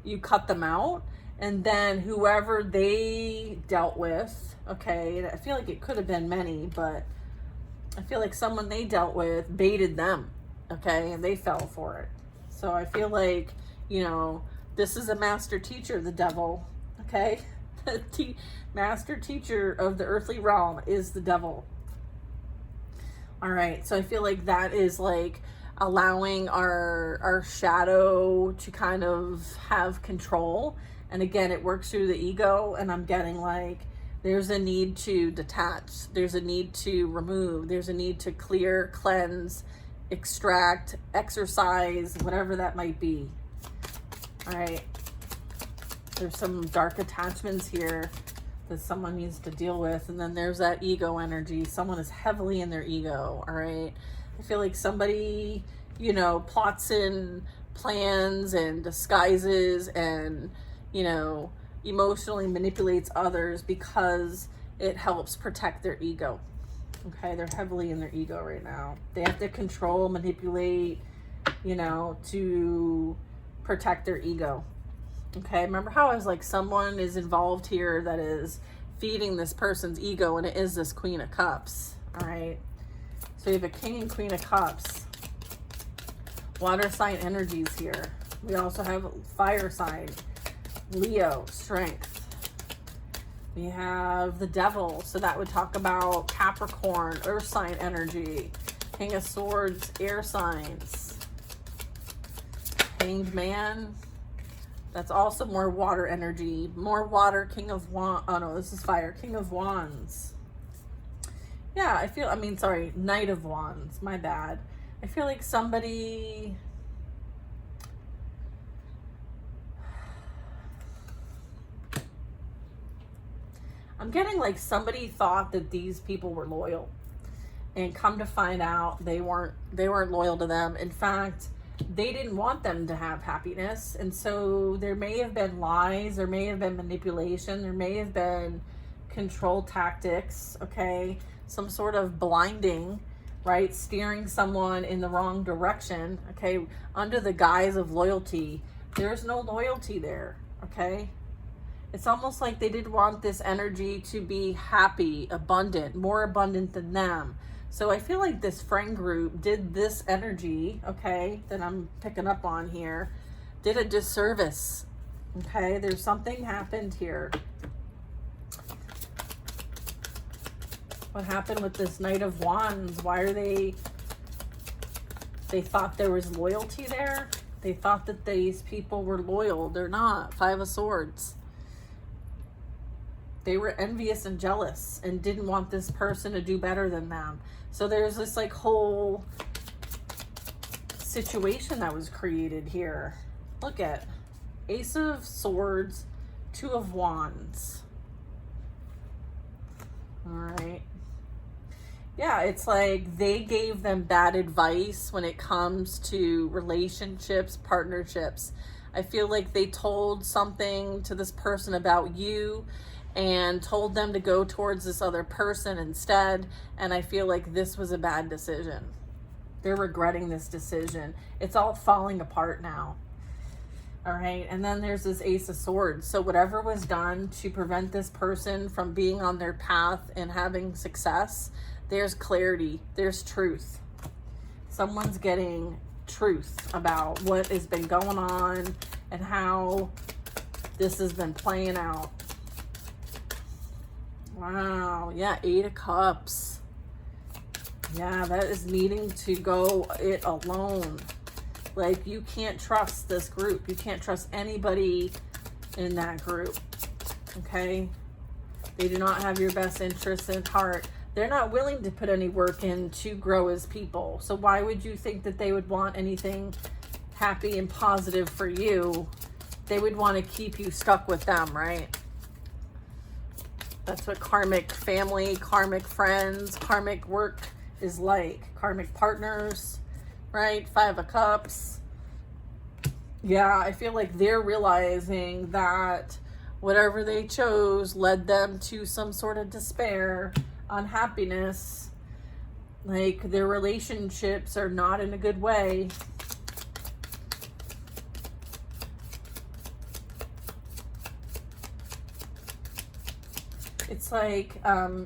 you cut them out, and then whoever they dealt with, okay, I feel like it could have been many, but I feel like someone they dealt with baited them, okay, and they fell for it. So I feel like, you know, this is a master teacher, the devil, okay? The master teacher of the earthly realm is the devil. All right, so I feel like that is like allowing our shadow to kind of have control. And again, it works through the ego, and I'm getting like there's a need to detach, there's a need to remove, there's a need to clear, cleanse, extract, exercise, whatever that might be. All right, there's some dark attachments here that someone needs to deal with. And then there's that ego energy. Someone is heavily in their ego. All right, I feel like somebody, you know, plots in plans and disguises and, you know, emotionally manipulates others because it helps protect their ego. Okay, they're heavily in their ego right now. They have to control, manipulate, you know, to protect their ego. Okay, remember how I was like, someone is involved here that is feeding this person's ego, and it is this Queen of Cups. All right, so you have a King and Queen of Cups. Water sign energies here. We also have fire sign, Leo, strength. We have the devil, so that would talk about Capricorn, earth sign energy. King of Swords, air signs. Hanged Man, that's also more water energy. More water. King of Wands. Oh no, this is fire. King of Wands. Yeah, Knight of Wands. My bad. I feel like somebody... I'm getting like somebody thought that these people were loyal, and come to find out they weren't loyal to them. In fact, they didn't want them to have happiness. And so there may have been lies, there may have been manipulation, there may have been control tactics, okay? Some sort of blinding, right? Steering someone in the wrong direction, okay? Under the guise of loyalty. There's no loyalty there, okay? It's almost like they did want this energy to be happy, abundant, more abundant than them. So I feel like this friend group did this energy, okay, that I'm picking up on here, did a disservice, okay? There's something happened here. What happened with this Knight of Wands? Why are they thought there was loyalty there? They thought that these people were loyal. They're not. Five of Swords. They were envious and jealous and didn't want this person to do better than them. So there's this like whole situation that was created here. Look at Ace of Swords, Two of Wands. All right. Yeah, it's like they gave them bad advice when it comes to relationships, partnerships. I feel like they told something to this person about you and told them to go towards this other person instead. And I feel like this was a bad decision. They're regretting this decision. It's all falling apart now. All right. And then there's this Ace of Swords. So whatever was done to prevent this person from being on their path and having success, there's clarity. There's truth. Someone's getting truth about what has been going on and how this has been playing out. Wow, yeah, Eight of Cups. Yeah, that is needing to go it alone. Like, you can't trust this group. You can't trust anybody in that group, okay? They do not have your best interests in heart. They're not willing to put any work in to grow as people. So why would you think that they would want anything happy and positive for you? They would want to keep you stuck with them, right? That's what karmic family, karmic friends, karmic work is like. Karmic partners, right? Five of Cups. Yeah, I feel like they're realizing that whatever they chose led them to some sort of despair, unhappiness, Like their relationships are not in a good way. It's like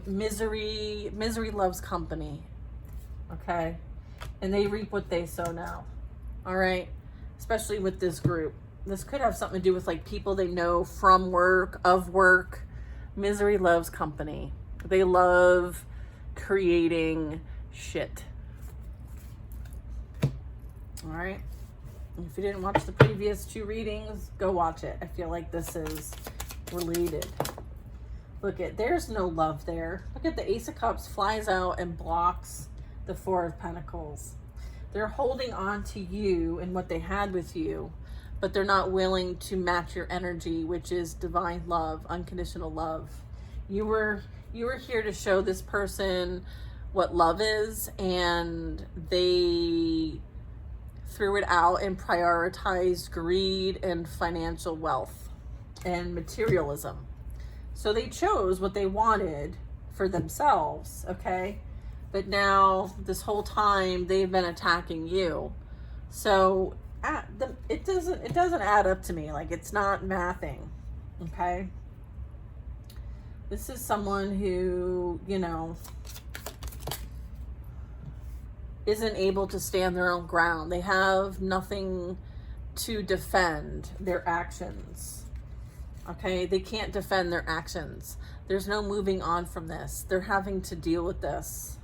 misery loves company. Okay? And they reap what they sow now. All right? Especially with this group. This could have something to do with like people they know from work, of work. Misery loves company. They love creating shit. All right. If you didn't watch the previous 2 readings, go watch it. I feel like this is related. Look at, there's no love there. Look at the Ace of Cups flies out and blocks the 4 of Pentacles. They're holding on to you and what they had with you, but they're not willing to match your energy, which is divine love, unconditional love. You were here to show this person what love is, and they threw it out and prioritized greed and financial wealth and materialism. So they chose what they wanted for themselves, okay? But now this whole time they've been attacking you. So it doesn't add up to me. Like, it's not mathing, okay? This is someone who, you know, isn't able to stand their own ground. They have nothing to defend their actions. Okay, they can't defend their actions. There's no moving on from this. They're having to deal with this.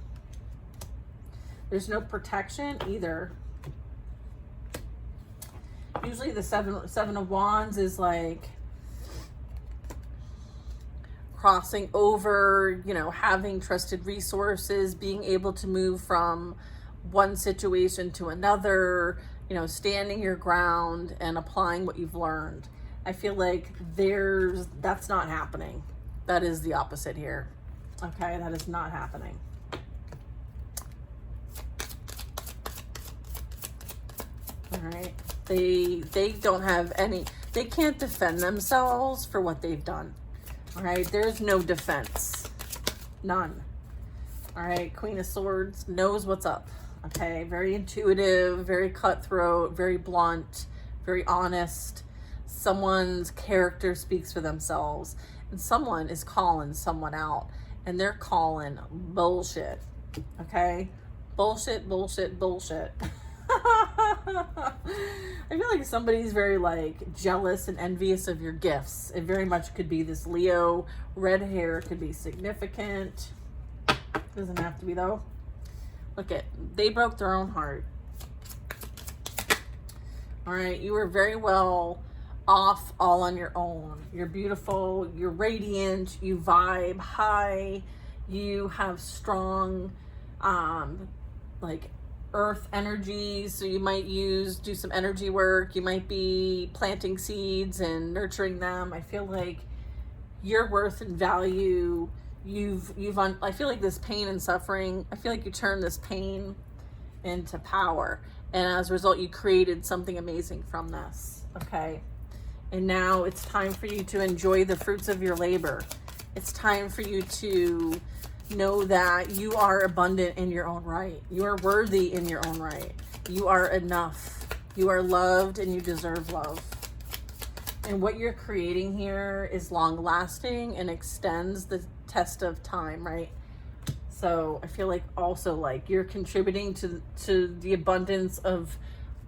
There's no protection either. Usually the seven of Wands is like crossing over, you know, having trusted resources, being able to move from one situation to another, you know, standing your ground and applying what you've learned. I feel like that's not happening. That is the opposite here. Okay, that is not happening. All right. They don't have any, they can't defend themselves for what they've done. All right, there's no defense. None. All right, Queen of Swords knows what's up. Okay, very intuitive, very cutthroat, very blunt, very honest. Someone's character speaks for themselves, and someone is calling someone out, and they're calling bullshit. Okay, bullshit, bullshit, bullshit. I feel like somebody's very like jealous and envious of your gifts. It very much could be this Leo. Red hair could be significant. Doesn't have to be though. Look at, they broke their own heart. All right, you were very well off all on your own. You're beautiful, you're radiant, you vibe high, you have strong like earth energies, so you might do some energy work. You might be planting seeds and nurturing them. I feel like your worth and value, I feel like this pain and suffering, I feel like you turned this pain into power, and as a result you created something amazing from this. Okay, and now it's time for you to enjoy the fruits of your labor. It's time for you to know that you are abundant in your own right. You are worthy in your own right. You are enough. You are loved and you deserve love. And what you're creating here is long lasting and extends the test of time, right? So I feel like also like you're contributing to the abundance of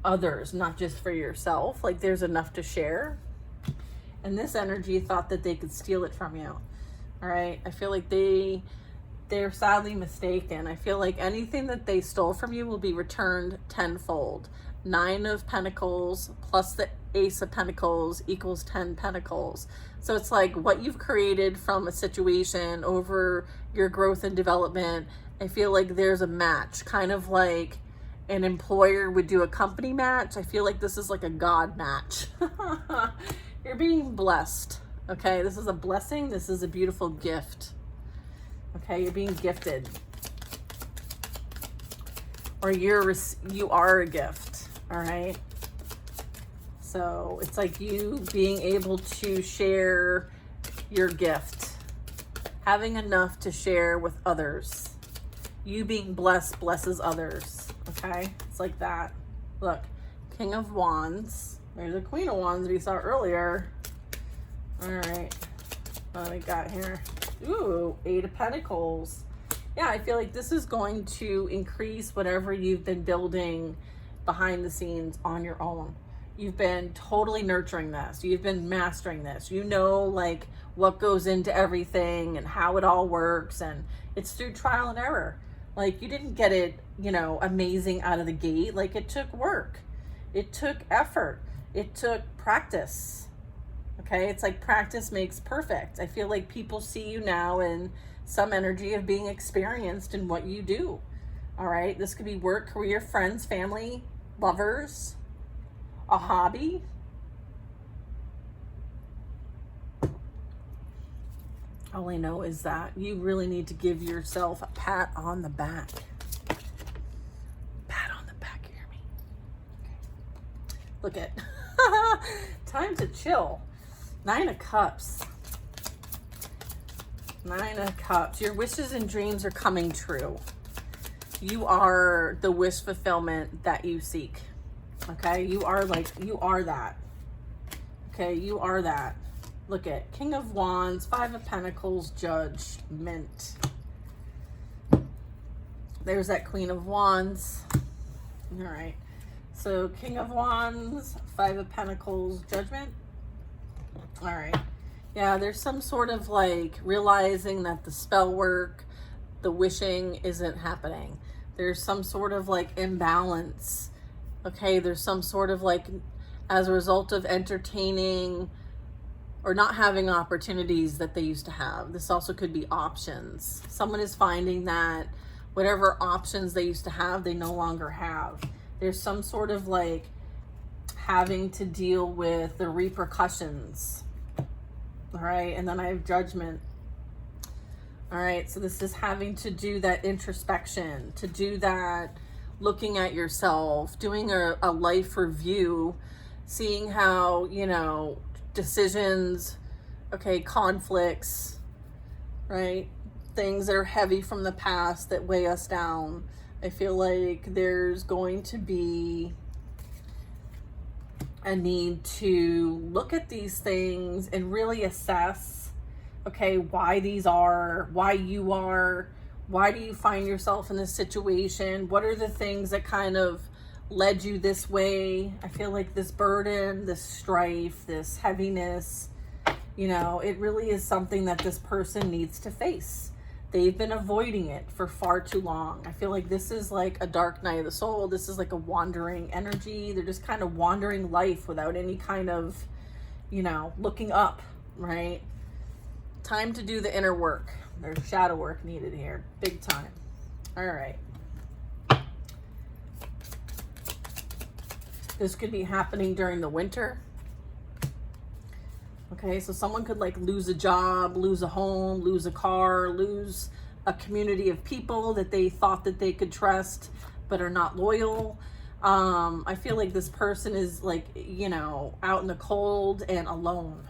others, not just for yourself. Like there's enough to share. And this energy thought that they could steal it from you. All right. I feel like they're sadly mistaken. I feel like anything that they stole from you will be returned tenfold. 9 of Pentacles plus the Ace of Pentacles equals 10 Pentacles. So it's like what you've created from a situation over your growth and development. I feel like there's a match, kind of like an employer would do a company match. I feel like this is like a God match. You're being blessed. Okay, this is a blessing. This is a beautiful gift. Okay, you're being gifted, or you are a gift. All right, so it's like you being able to share your gift, having enough to share with others, You being blessed blesses others. Okay, it's like that. Look, King of Wands. There's the Queen of Wands we saw earlier. All right, what do we got here? Ooh, Eight of Pentacles. Yeah, I feel like this is going to increase whatever you've been building behind the scenes on your own. You've been totally nurturing this. You've been mastering this. You know, like what goes into everything and how it all works. And it's through trial and error. Like you didn't get it, you know, amazing out of the gate. Like it took work. It took effort. It took practice. Okay. It's like practice makes perfect. I feel like people see you now in some energy of being experienced in what you do. All right. This could be work, career, friends, family, lovers, a hobby. All I know is that you really need to give yourself a pat on the back. Pat on the back, you hear me? Okay. Look at, time to chill. Nine of Cups. Nine of Cups. Your wishes and dreams are coming true. You are the wish fulfillment that you seek. Okay, you are that. Okay, you are that. Look at King of Wands, Five of Pentacles, Judgment. There's that Queen of Wands. All right, so King of Wands, Five of Pentacles, Judgment. All right, yeah, there's some sort of like realizing that the spell work, the wishing isn't happening. There's some sort of like imbalance. Okay, there's some sort of like, as a result of entertaining or not having opportunities that they used to have. This also could be options. Someone is finding that whatever options they used to have, they no longer have. There's some sort of like having to deal with the repercussions. All right, and then I have Judgment. All right, so this is having to do that introspection, to do that looking at yourself, doing a life review, seeing how, you know, decisions, okay, conflicts, right? Things that are heavy from the past that weigh us down. I feel like there's going to be a need to look at these things and really assess, okay, why these are, why you are, why do you find yourself in this situation? What are the things that kind of led you this way? I feel like this burden, this strife, this heaviness, you know, it really is something that this person needs to face. They've been avoiding it for far too long. I feel like this is like a dark night of the soul. This is like a wandering energy. They're just kind of wandering life without any kind of, you know, looking up, right? Time to do the inner work. There's shadow work needed here, big time. All right. This could be happening during the winter. Okay, so someone could like lose a job, lose a home, lose a car, lose a community of people that they thought that they could trust but are not loyal. I feel like this person is like, you know, out in the cold and alone.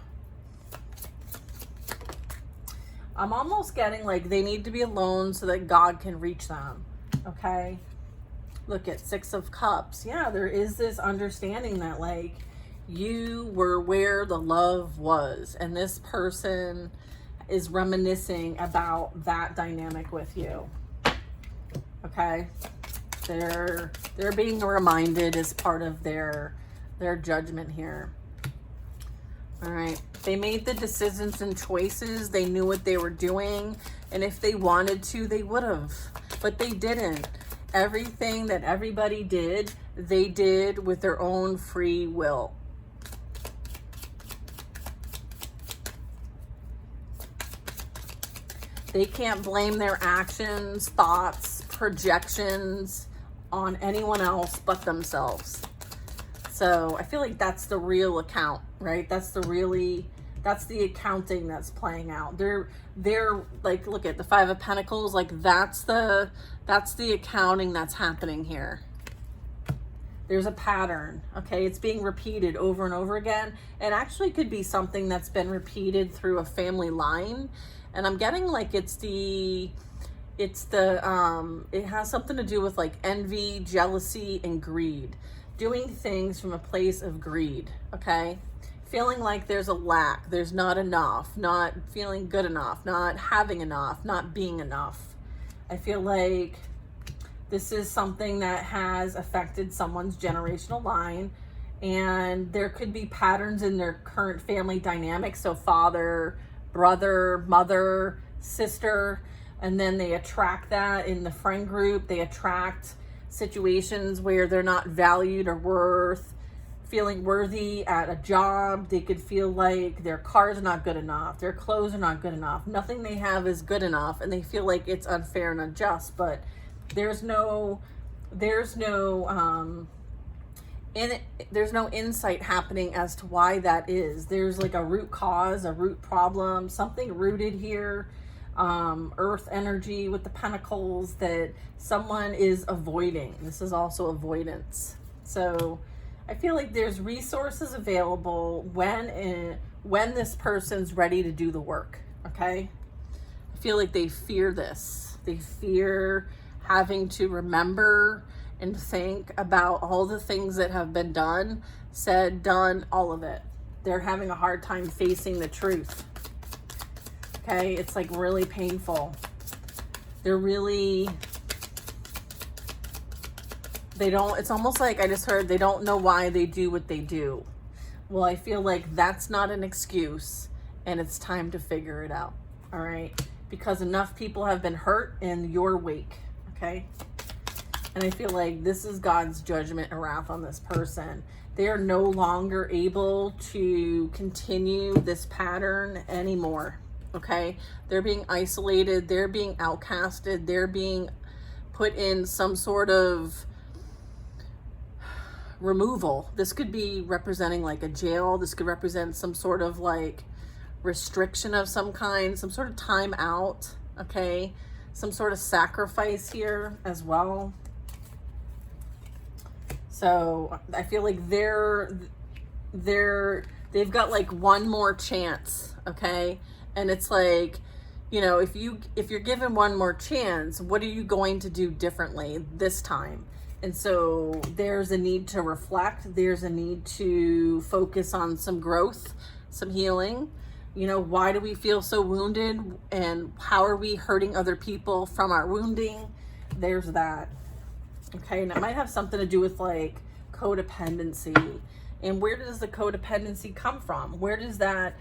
I'm almost getting like they need to be alone so that God can reach them. Okay. Look at Six of Cups. Yeah, there is this understanding that like you were where the love was, and this person is reminiscing about that dynamic with you. Okay. They're being reminded as part of their judgment here. All right. They made the decisions and choices. They knew what they were doing. And if they wanted to, they would have. But they didn't. Everything that everybody did, they did with their own free will. They can't blame their actions, thoughts, projections on anyone else but themselves. So I feel like that's the real account, right? That's the accounting that's playing out. They're like, look at the Five of Pentacles, like that's the accounting that's happening here. There's a pattern, okay? It's being repeated over and over again. It actually could be something that's been repeated through a family line. And I'm getting like it's the It's the, it has something to do with like envy, jealousy, and greed. Doing things from a place of greed, okay? Feeling like there's a lack, there's not enough, not feeling good enough, not having enough, not being enough. I feel like this is something that has affected someone's generational line, and there could be patterns in their current family dynamics. So father, brother, mother, sister, and then they attract that in the friend group. They attract situations where they're not valued or feeling worthy at a job. They could feel like their car's not good enough, their clothes are not good enough, nothing they have is good enough, and they feel like it's unfair and unjust. But there's no insight happening as to why that is. There's like a root cause, a root problem, something rooted here. Earth energy with the pentacles that someone is avoiding. This is also avoidance. So I feel like there's resources available when this person's ready to do the work. Okay, I feel like they fear this. They fear having to remember and think about all the things that have been done, said, done, all of it. They're having a hard time facing the truth. Okay, it's like really painful. It's almost like I just heard they don't know why they do what they do. Well, I feel like that's not an excuse, and it's time to figure it out. All right, because enough people have been hurt in your wake. Okay, and I feel like this is God's judgment and wrath on this person. They are no longer able to continue this pattern anymore. Okay, they're being isolated, they're being outcasted, they're being put in some sort of removal. This could be representing like a jail. This could represent some sort of like restriction of some kind, some sort of time out. Okay, some sort of sacrifice here as well. So I feel like they've got like one more chance. Okay. And it's like, you know, if you're given one more chance, what are you going to do differently this time? And so there's a need to reflect. There's a need to focus on some growth, some healing. You know, why do we feel so wounded, and how are we hurting other people from our wounding? There's that. Okay, and it might have something to do with like codependency. And where does the codependency come from? Where's the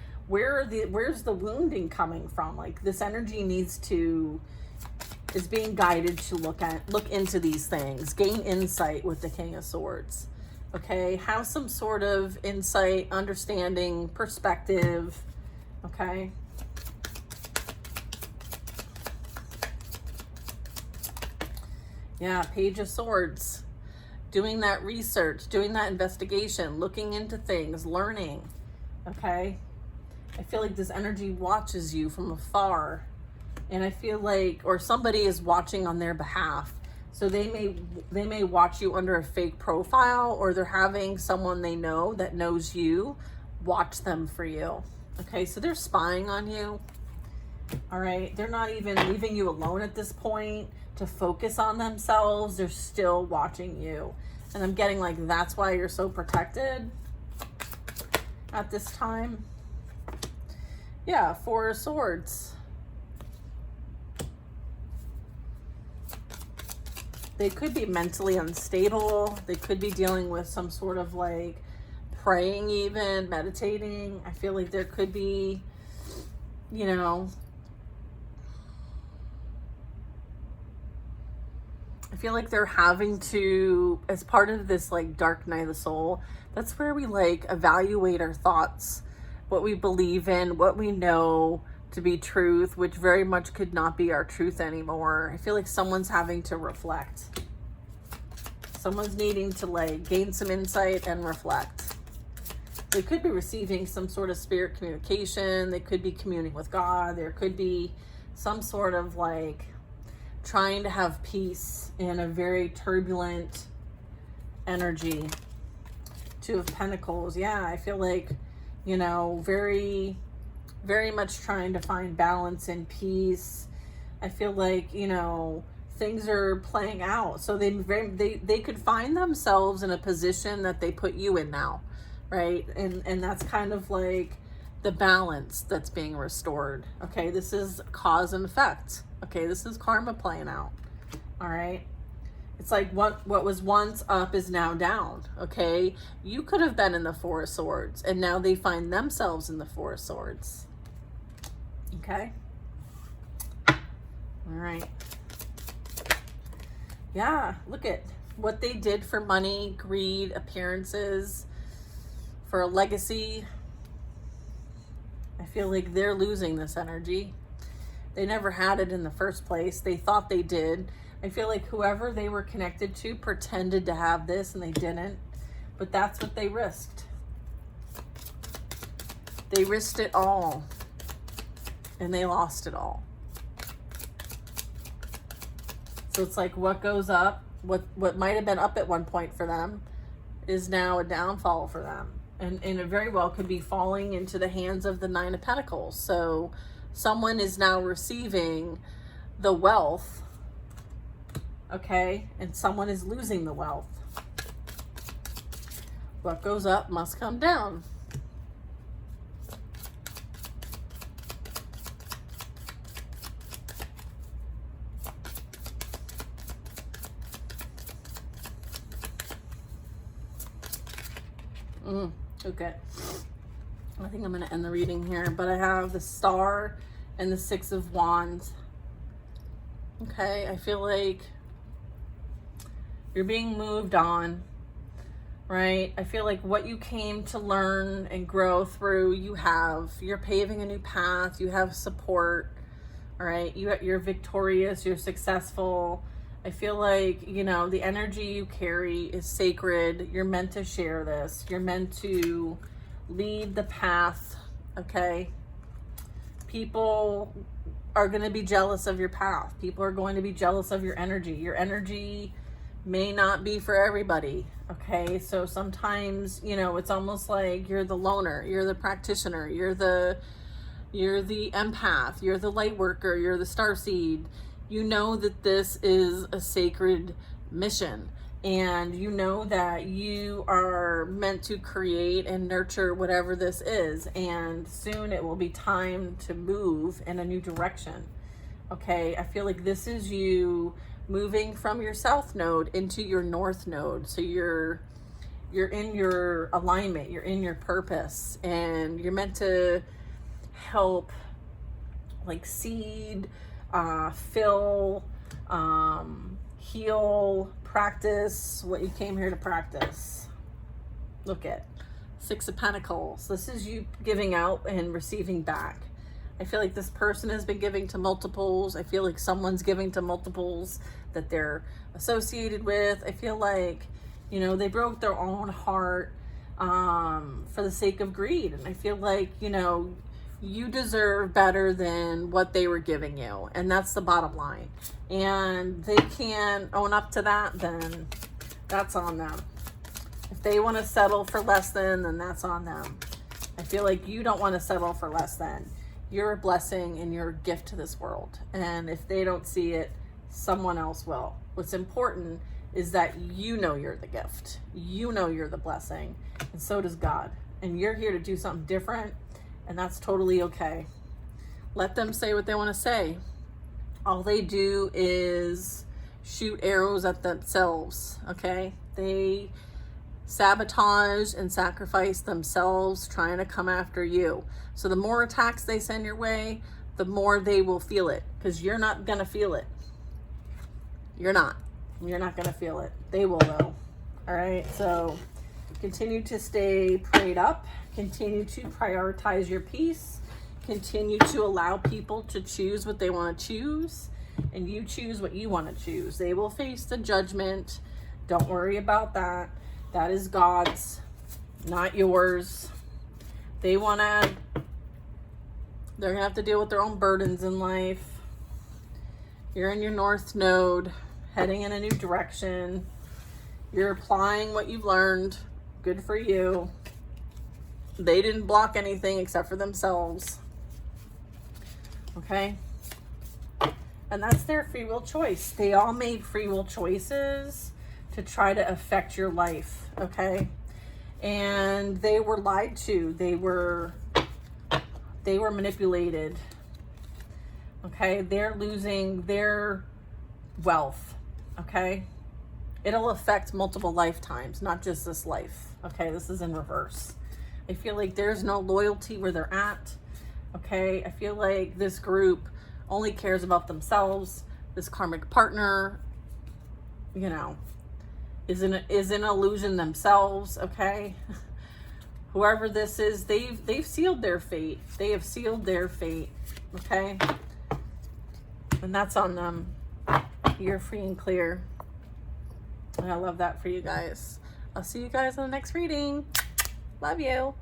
wounding coming from? Like this energy is being guided to look into these things, gain insight with the King of Swords. Okay, have some sort of insight, understanding, perspective. Okay. Yeah, Page of Swords. Doing that research, doing that investigation, looking into things, learning. Okay. I feel like this energy watches you from afar, and I feel like, or somebody is watching on their behalf. So they may watch you under a fake profile, or they're having someone they know that knows you watch them for you. Okay, so they're spying on you. All right, they're not even leaving you alone at this point to focus on themselves. They're still watching you. And I'm getting like, that's why you're so protected at this time. Yeah, Four of Swords. They could be mentally unstable. They could be dealing with some sort of like praying, even meditating. I feel like there could be, you know, I feel like they're having to, as part of this like dark night of the soul, that's where we like evaluate our thoughts, what we believe in, what we know to be truth, which very much could not be our truth anymore. I feel like someone's having to reflect. Someone's needing to like gain some insight and reflect. They could be receiving some sort of spirit communication. They could be communing with God. There could be some sort of like trying to have peace in a very turbulent energy. Two of Pentacles. Yeah, I feel like, you know, very, very much trying to find balance and peace. I feel like, you know, things are playing out. So they could find themselves in a position that they put you in now, right? And that's kind of like the balance that's being restored. Okay, this is cause and effect. Okay, this is karma playing out. All right. It's like what was once up is now down. Okay, you could have been in the Four of Swords, and now they find themselves in the Four of Swords. Okay. All right. Yeah, look at what they did for money, greed, appearances, for a legacy. I feel like they're losing this energy. They never had it in the first place. They thought they did. I feel like whoever they were connected to pretended to have this and they didn't. But that's what they risked. They risked it all. And they lost it all. So it's like what goes up, what might have been up at one point for them is now a downfall for them. And it very well could be falling into the hands of the Nine of Pentacles. So someone is now receiving the wealth, okay, and someone is losing the wealth. What goes up must come down. Okay. I think I'm going to end the reading here, but I have the Star and the Six of Wands. Okay, I feel like you're being moved on, right? I feel like what you came to learn and grow through, you're paving a new path, you have support, all right? You're victorious, you're successful. I feel like, you know, the energy you carry is sacred. You're meant to share this. You're meant to lead the path, okay? People are going to be jealous of your path. People are going to be jealous of your energy. Your energy may not be for everybody, okay? So sometimes, you know, it's almost like you're the loner, you're the practitioner, you're the empath, you're the light worker, you're the starseed. You know that this is a sacred mission, and you know that you are meant to create and nurture whatever this is, and soon it will be time to move in a new direction. Okay, I feel like this is you moving from your south node into your north node. So you're in your alignment, you're in your purpose, and you're meant to help like seed, fill, heal, practice what you came here to practice. Look at Six of Pentacles. This is you giving out and receiving back. I feel like this person has been giving to multiples. I feel like someone's giving to multiples that they're associated with. I feel like, you know, they broke their own heart for the sake of greed. And I feel like, you know, you deserve better than what they were giving you. And that's the bottom line. And they can't own up to that, then that's on them. If they want to settle for less than, then that's on them. I feel like you don't want to settle for less than. You're a blessing and you're a gift to this world. And if they don't see it, someone else will. What's important is that you know you're the gift. You know you're the blessing. And so does God. And you're here to do something different. And that's totally okay. Let them say what they want to say. All they do is shoot arrows at themselves, okay? They sabotage and sacrifice themselves trying to come after you. So the more attacks they send your way, the more they will feel it, because you're not going to feel it. You're not going to feel it. They will, though. All right? So continue to stay prayed up. Continue to prioritize your peace. Continue to allow people to choose what they want to choose. And you choose what you want to choose. They will face the judgment. Don't worry about that. That is God's, not yours. They're going to have to deal with their own burdens in life. You're in your north node, heading in a new direction. You're applying what you've learned. Good for you. They didn't block anything except for themselves. Okay? And that's their free will choice. They all made free will choices to try to affect your life, okay? And they were lied to. They were manipulated. Okay? They're losing their wealth, okay? It'll affect multiple lifetimes, not just this life. Okay? This is in reverse. I feel like there's no loyalty where they're at. Okay? I feel like this group only cares about themselves. This karmic partner, you know, is an illusion themselves, okay? Whoever this is, they've sealed their fate. They have sealed their fate, okay? And that's on them. You're free and clear. And I love that for you guys. I'll see you guys in the next reading. Love you.